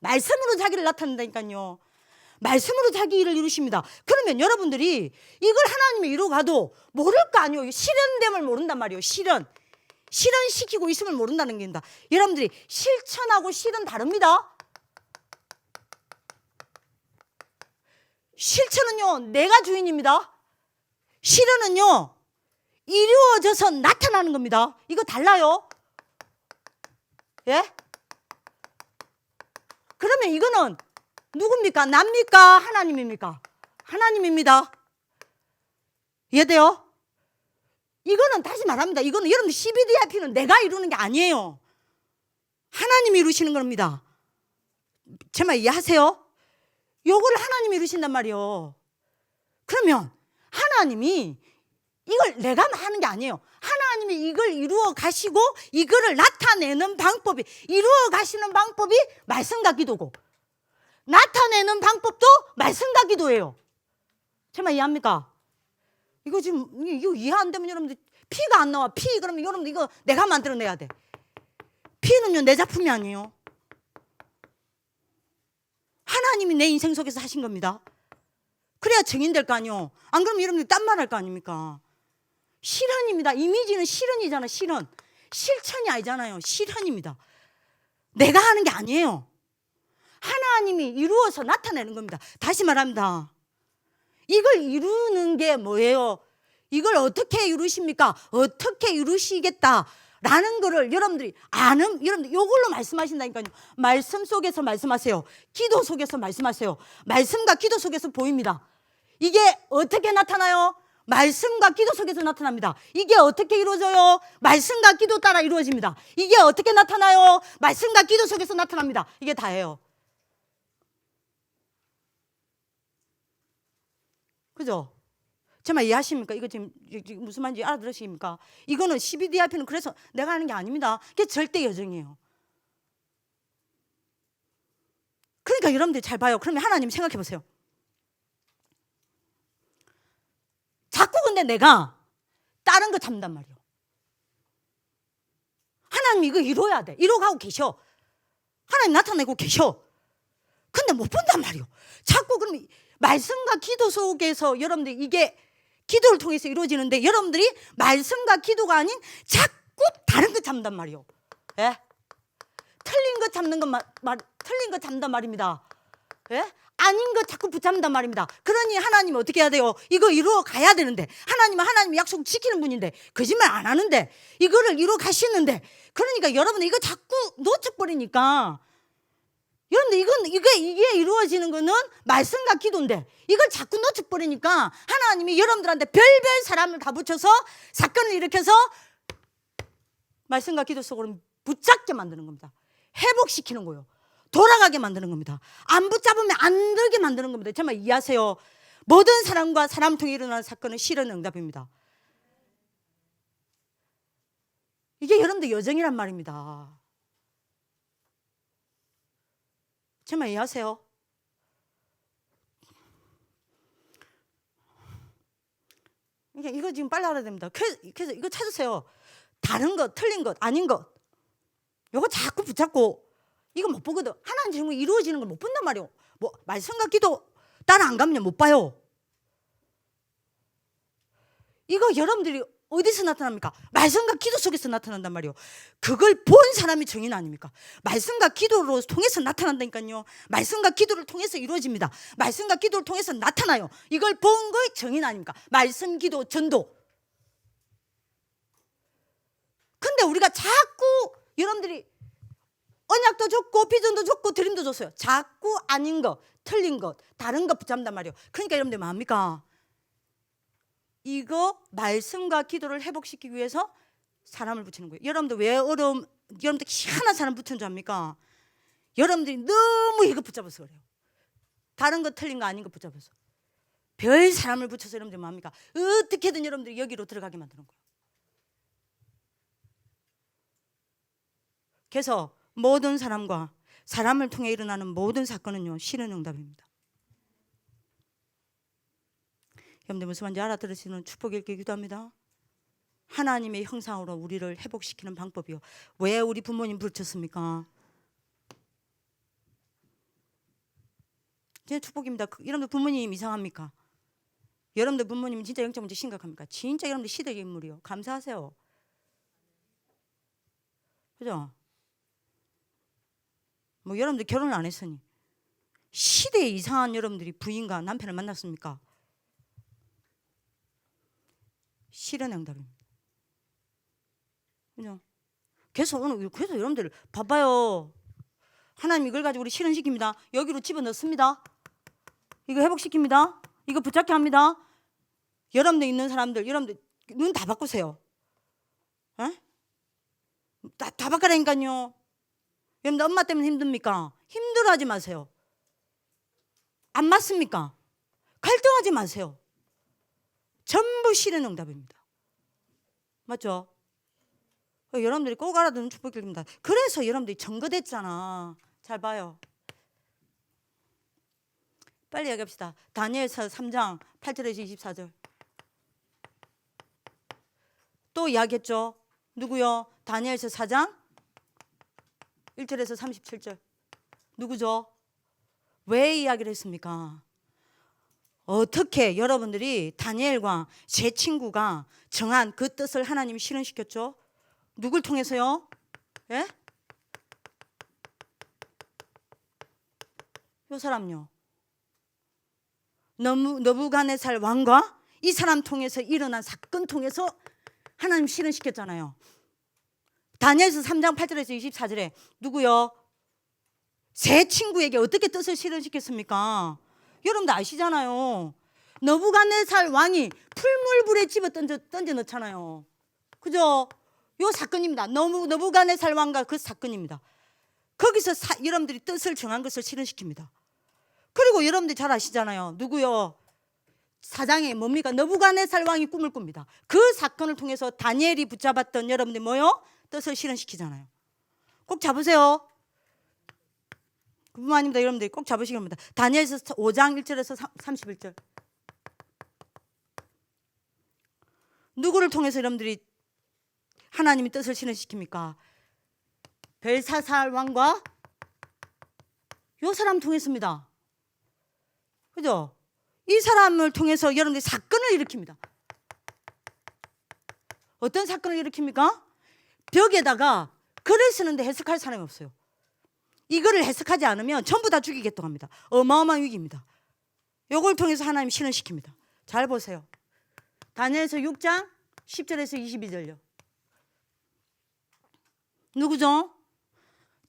말씀으로 자기를 나타낸다니까요. 말씀으로 자기 일을 이루십니다. 그러면 여러분들이 이걸 하나님이 이루어가도 모를 거 아니에요. 실현됨을 모른단 말이에요. 실현시키고 있음을 모른다는 겁니다. 여러분들이 실천하고 실은 다릅니다. 실천은요, 내가 주인입니다. 실현은요, 이루어져서 나타나는 겁니다. 이거 달라요. 예? 그러면 이거는 누굽니까? 납니까? 하나님입니까? 하나님입니다. 이해돼요? 이거는 다시 말합니다. 이거는 여러분들 CBDIP는 내가 이루는 게 아니에요. 하나님이 이루시는 겁니다. 제 말 이해하세요? 요거를 하나님이 이루신단 말이에요. 그러면 하나님이 이걸 내가 하는 게 아니에요. 하나님이 이걸 이루어 가시고 이거를 나타내는 방법이, 이루어 가시는 방법이 말씀과 기도고, 나타내는 방법도 말씀과 기도예요. 제 말 이해합니까? 이거 지금 이거 이해 안 되면 여러분들 피가 안 나와. 그러면 여러분들 이거 내가 만들어내야 돼. 피는요 내 작품이 아니에요. 하나님이 내 인생 속에서 하신 겁니다. 그래야 증인될 거 아니에요. 안 그러면 여러분들 딴 말 할 거 아닙니까? 실현입니다. 이미지는 실현이잖아. 실천이 아니잖아요. 실현입니다. 내가 하는 게 아니에요. 하나님이 이루어서 나타내는 겁니다. 다시 말합니다. 이걸 이루는 게 뭐예요? 이걸 어떻게 이루십니까? 어떻게 이루시겠다라는 거를 여러분들이 여러분들 이걸로 말씀하신다니까요. 말씀 속에서 말씀하세요. 기도 속에서 말씀하세요. 말씀과 기도 속에서 보입니다. 이게 어떻게 나타나요? 말씀과 기도 속에서 나타납니다. 이게 어떻게 이루어져요? 말씀과 기도 따라 이루어집니다. 이게 어떻게 나타나요? 말씀과 기도 속에서 나타납니다. 이게 다예요. 그죠? 제 말 이해하십니까? 이거 지금 무슨 말인지 알아들으십니까? 이거는 CBDIP는 그래서 내가 하는 게 아닙니다. 이게 절대 여정이에요. 그러니까 여러분들 잘 봐요. 그러면 하나님 생각해 보세요. 자꾸 근데 내가 다른 거 잡는단 말이에요. 하나님 이거 이루어야 돼. 이루어가고 계셔. 하나님 나타내고 계셔. 근데 못 본단 말이에요. 자꾸 그러면 말씀과 기도 속에서 여러분들 이게 기도를 통해서 이루어지는데 여러분들이 말씀과 기도가 아닌 자꾸 다른 거 잡는단 말이에요. 예? 틀린 거 잡는단 말입니다. 예? 아닌 거 자꾸 붙잡는단 말입니다. 그러니 하나님은 어떻게 해야 돼요? 이거 이루어 가야 되는데, 하나님은 하나님 약속 지키는 분인데, 거짓말 안 하는데, 이거를 이루어 가시는데, 그러니까 여러분 이거 자꾸 놓쳐버리니까, 여러분들 이게 이루어지는 거는 말씀과 기도인데, 이걸 자꾸 놓쳐버리니까 하나님이 여러분들한테 별별 사람을 다 붙여서 사건을 일으켜서 말씀과 기도 속으로 붙잡게 만드는 겁니다. 회복시키는 거예요. 돌아가게 만드는 겁니다. 안 붙잡으면 안 들게 만드는 겁니다. 정말 이해하세요. 모든 사람과 사람 통해 일어나는 사건은 실현 응답입니다. 이게 여러분들 여정이란 말입니다. 정말 이해하세요? 이거 지금 빨리 알아야 됩니다. 그래서 이거 찾으세요. 다른 것, 틀린 것, 아닌 것. 이거 자꾸 붙잡고 이거 못 보거든. 하나님 정말 이루어지는 걸 못 본단 말이에요. 뭐 말씀과 기도 따라 안 가면 못 봐요. 이거 여러분들이 어디서 나타납니까? 말씀과 기도 속에서 나타난단 말이에요. 그걸 본 사람이 정인 아닙니까? 말씀과 기도로 통해서 나타난다니까요. 말씀과 기도를 통해서 이루어집니다. 말씀과 기도를 통해서 나타나요. 이걸 본 거의 정인 아닙니까? 말씀, 기도, 전도. 근데 우리가 자꾸 여러분들이 언약도 줬고 비전도 줬고 드림도 줬어요. 자꾸 아닌 것, 틀린 것, 다른 것 붙잡는단 말이에요. 그러니까 여러분들 뭐합니까? 이거 말씀과 기도를 회복시키기 위해서 사람을 붙이는 거예요. 여러분들 왜 여러분들 희한한 사람 붙은 줄 압니까? 여러분들이 너무 이거 붙잡아서 그래요. 다른 거 틀린 거 아닌 거 붙잡아서. 별 사람을 붙여서 여러분들 뭐합니까? 어떻게든 여러분들이 여기로 들어가게 만드는 거예요. 그래서 모든 사람과 사람을 통해 일어나는 모든 사건은요, 실현 응답입니다. 여러분들 무슨 말인지 알아들으시는 축복 읽기 기도합니다. 하나님의 형상으로 우리를 회복시키는 방법이요. 왜 우리 부모님 붙였습니까? 진짜 축복입니다. 여러분들 부모님 이상합니까? 여러분들 부모님 진짜 영적 문제 심각합니까? 진짜 여러분들 시대의 인물이요. 감사하세요. 그죠? 뭐 여러분들 결혼을 안 했으니 시대에 이상한 여러분들이 부인과 남편을 만났습니까? 실현 응답입니다. 그죠? 그래서 여러분들 봐봐요. 하나님 이걸 가지고 우리 실현시킵니다. 여기로 집어넣습니다. 이거 회복시킵니다. 이거 붙잡게 합니다. 여러분들 있는 사람들, 여러분들 눈 다 바꾸세요. 에? 다 바꾸라니까요. 여러분들 엄마 때문에 힘듭니까? 힘들어하지 마세요. 안 맞습니까? 갈등하지 마세요. 전부 실현 응답입니다. 맞죠? 여러분들이 꼭 알아두는 축복입니다. 그래서 여러분들이 정거됐잖아. 잘 봐요. 빨리 얘기합시다. 다니엘서 3장 8절에서 24절. 또 이야기했죠. 누구요? 다니엘서 4장 1절에서 37절. 누구죠? 왜 이야기를 했습니까? 어떻게 여러분들이 다니엘과 제 친구가 정한 그 뜻을 하나님이 실현시켰죠? 누굴 통해서요? 예? 이 사람요. 너부갓네살 왕과 이 사람 통해서 일어난 사건 통해서 하나님 실현시켰잖아요. 다니엘서 3장 8절에서 24절에 누구요? 제 친구에게 어떻게 뜻을 실현시켰습니까? 여러분들 아시잖아요. 너부갓네살 왕이 풀물불에 집어 던져 넣잖아요. 그죠? 요 사건입니다. 너부갓네살 왕과 그 사건입니다. 거기서 여러분들이 뜻을 정한 것을 실현시킵니다. 그리고 여러분들이 잘 아시잖아요. 누구요? 사장이 뭡니까? 너부갓네살 왕이 꿈을 꿉니다. 그 사건을 통해서 다니엘이 붙잡았던 여러분들 뭐요? 뜻을 실현시키잖아요. 꼭 잡으세요. 그뿐만 아닙니다. 여러분들이 꼭 잡으시기 바랍니다. 다니엘서 5장 1절에서 31절. 누구를 통해서 여러분들이 하나님이 뜻을 실현시킵니까? 벨사살 왕과 요 사람 통했습니다. 그죠? 이 사람을 통해서 여러분들이 사건을 일으킵니다. 어떤 사건을 일으킵니까? 벽에다가 글을 쓰는데 해석할 사람이 없어요. 이거를 해석하지 않으면 전부 다 죽이겠다고 합니다. 어마어마한 위기입니다. 이걸 통해서 하나님 실현시킵니다. 잘 보세요. 다니엘서 6장 10절에서 22절요. 누구죠?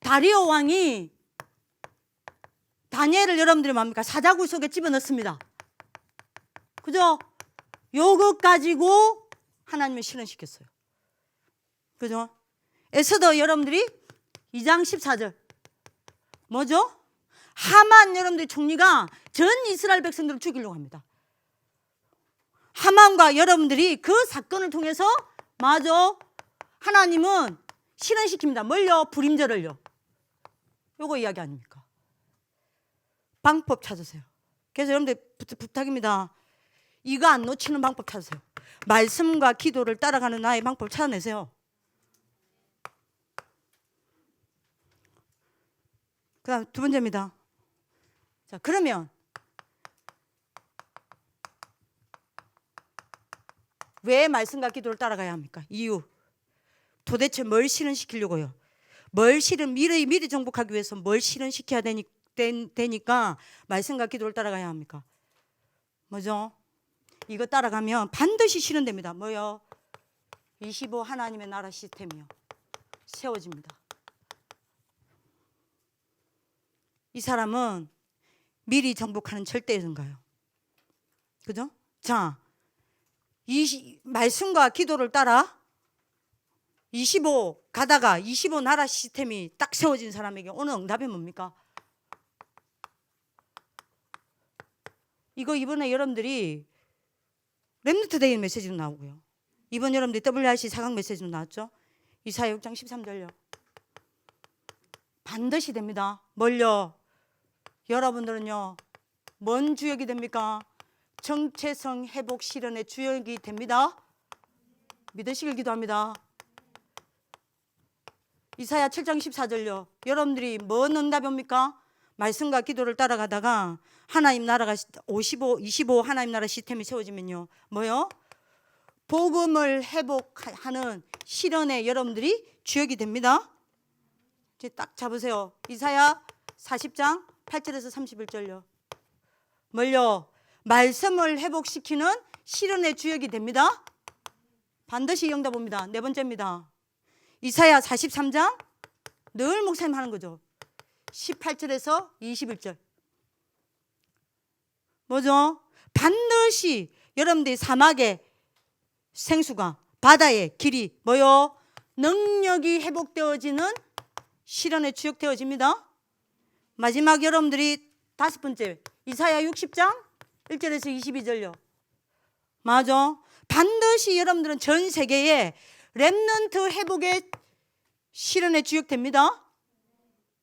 다리오 왕이 다니엘을 여러분들이 뭡니까? 사자굴 속에 집어넣습니다. 그죠? 요것 가지고 하나님을 실현시켰어요. 그죠? 에스더 여러분들이 2장 14절. 뭐죠? 하만 여러분들이 총리가 전 이스라엘 백성들을 죽이려고 합니다. 하만과 여러분들이 그 사건을 통해서 맞아 하나님은 실현시킵니다. 뭘요? 불임절을요. 요거 이야기 아닙니까? 방법 찾으세요. 그래서 여러분들 부탁입니다. 이거 안 놓치는 방법 찾으세요. 말씀과 기도를 따라가는 나의 방법을 찾아내세요. 그 다음 두 번째입니다. 자, 그러면 왜 말씀과 기도를 따라가야 합니까? 이유. 도대체 뭘 실현시키려고요? 미리 정복하기 위해서 뭘 실현시켜야 되니까 말씀과 기도를 따라가야 합니까? 뭐죠? 이거 따라가면 반드시 실현됩니다. 뭐요? 25 하나님의 나라 시스템이요. 세워집니다. 이 사람은 미리 정복하는 절대인가요? 그죠? 자, 말씀과 기도를 따라 25 가다가 25 나라 시스템이 딱 세워진 사람에게 오늘 응답이 뭡니까? 이거 이번에 여러분들이 렘넌트 데이 메시지도 나오고요. 이번 여러분들이 WRC 4강 메시지도 나왔죠. 이사야 6장 13절요. 반드시 됩니다. 뭘요? 여러분들은요, 뭔 주역이 됩니까? 정체성 회복 실현의 주역이 됩니다. 믿으시길 기도합니다. 이사야 7장 14절요. 여러분들이 뭔 응답이 옵니까? 말씀과 기도를 따라가다가 하나님 나라가 25 하나님 나라 시스템이 세워지면요. 뭐요? 복음을 회복하는 실현의 여러분들이 주역이 됩니다. 이제 딱 잡으세요. 이사야 40장 8절에서 31절요. 뭘요? 말씀을 회복시키는 실현의 주역이 됩니다. 반드시 응답 옵니다. 네 번째입니다. 이사야 43장 늘 목사님 하는 거죠. 18절에서 21절. 뭐죠? 반드시 여러분들이 사막의 생수가 바다의 길이 뭐요? 능력이 회복되어지는 실현의 주역 되어집니다. 마지막 여러분들이 다섯 번째 이사야 60장 1절에서 22절요. 맞아. 반드시 여러분들은 전 세계에 렘넌트 회복의 실현의 주역 됩니다.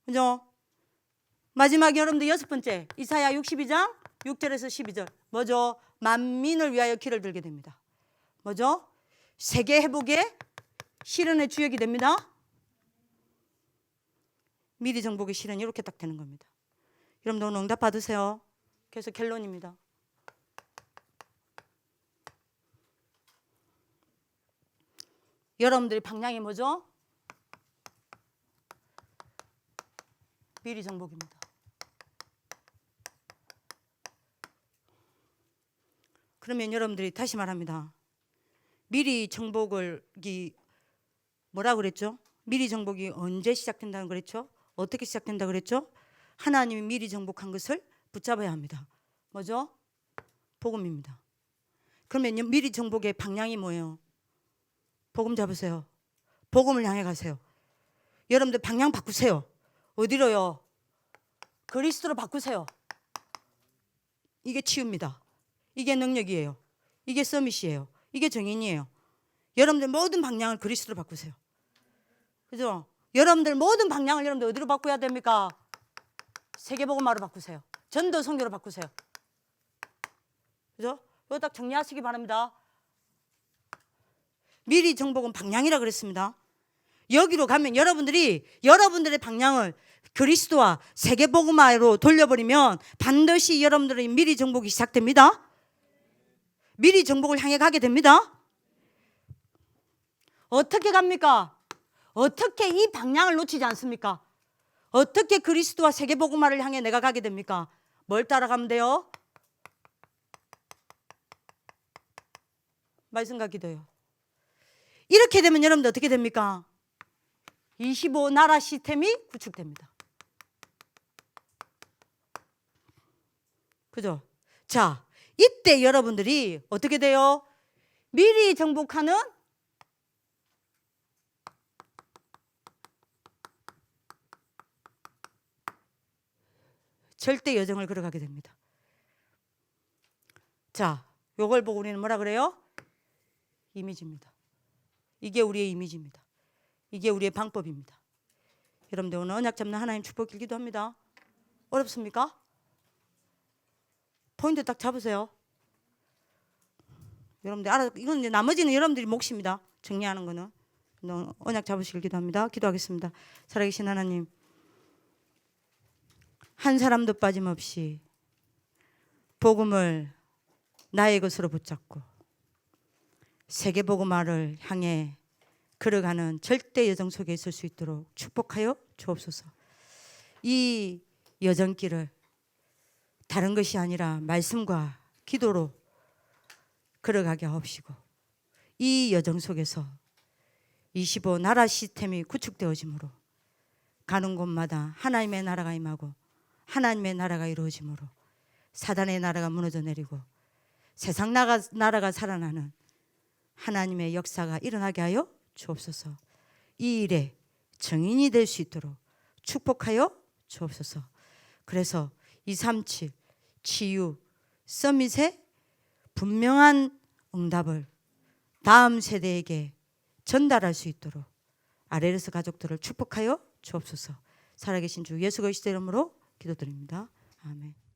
그죠? 마지막 여러분들 여섯 번째 이사야 62장 6절에서 12절. 뭐죠? 만민을 위하여 길을 들게 됩니다. 뭐죠? 세계 회복의 실현의 주역이 됩니다. 미리 정복의 실현이 이렇게 딱 되는 겁니다. 여러분들 오늘 응답 받으세요. 그래서 결론입니다. 여러분들의 방향이 뭐죠? 미리 정복입니다. 그러면 여러분들이 다시 말합니다. 미리 정복이 뭐라 그랬죠? 미리 정복이 언제 시작된다는 그랬죠? 어떻게 시작된다 그랬죠? 하나님이 미리 정복한 것을 붙잡아야 합니다. 뭐죠? 복음입니다. 그러면 미리 정복의 방향이 뭐예요? 복음 잡으세요. 복음을 향해 가세요. 여러분들 방향 바꾸세요. 어디로요? 그리스도로 바꾸세요. 이게 치유입니다. 이게 능력이에요. 이게 서밋이에요. 이게 정인이에요. 여러분들 모든 방향을 그리스도로 바꾸세요. 그죠? 여러분들 모든 방향을 여러분들 어디로 바꿔야 됩니까? 세계복음화로 바꾸세요. 전도 선교로 바꾸세요. 그죠? 이거 딱 정리하시기 바랍니다. 미리 정복은 방향이라 그랬습니다. 여기로 가면 여러분들의 방향을 그리스도와 세계복음화로 돌려버리면 반드시 여러분들의 미리 정복이 시작됩니다. 미리 정복을 향해 가게 됩니다. 어떻게 갑니까? 어떻게 이 방향을 놓치지 않습니까? 어떻게 그리스도와 세계복음화를 향해 내가 가게 됩니까? 뭘 따라가면 돼요? 말씀과 기도요. 이렇게 되면 여러분들 어떻게 됩니까? 25 나라 시스템이 구축됩니다. 그죠? 자, 이때 여러분들이 어떻게 돼요? 미리 정복하는 절대 여정을 걸어가게 됩니다. 자, 요걸 보고 우리는 뭐라 그래요? 이미지입니다. 이게 우리의 이미지입니다. 이게 우리의 방법입니다. 여러분들 오늘 언약 잡는 하나님 축복 길기도 합니다. 어렵습니까? 포인트 딱 잡으세요. 여러분들 알아. 이건 이제 나머지는 여러분들이 몫입니다. 정리하는 거는. 언약 잡으시길 기도합니다. 기도하겠습니다. 살아계신 하나님, 한 사람도 빠짐없이 복음을 나의 것으로 붙잡고 세계복음화를 향해 걸어가는 절대 여정 속에 있을 수 있도록 축복하여 주옵소서. 이 여정길을 다른 것이 아니라 말씀과 기도로 걸어가게 하옵시고, 이 여정 속에서 25 나라 시스템이 구축되어지므로 가는 곳마다 하나님의 나라가 임하고 하나님의 나라가 이루어지므로 사단의 나라가 무너져 내리고 세상 나라가 살아나는 하나님의 역사가 일어나게 하여 주옵소서. 이 일에 정인이 될 수 있도록 축복하여 주옵소서. 그래서 237 치유 서밋의 분명한 응답을 다음 세대에게 전달할 수 있도록 아레르스 가족들을 축복하여 주옵소서. 살아계신 주 예수 그리스도 이름으로 기도드립니다. 아멘.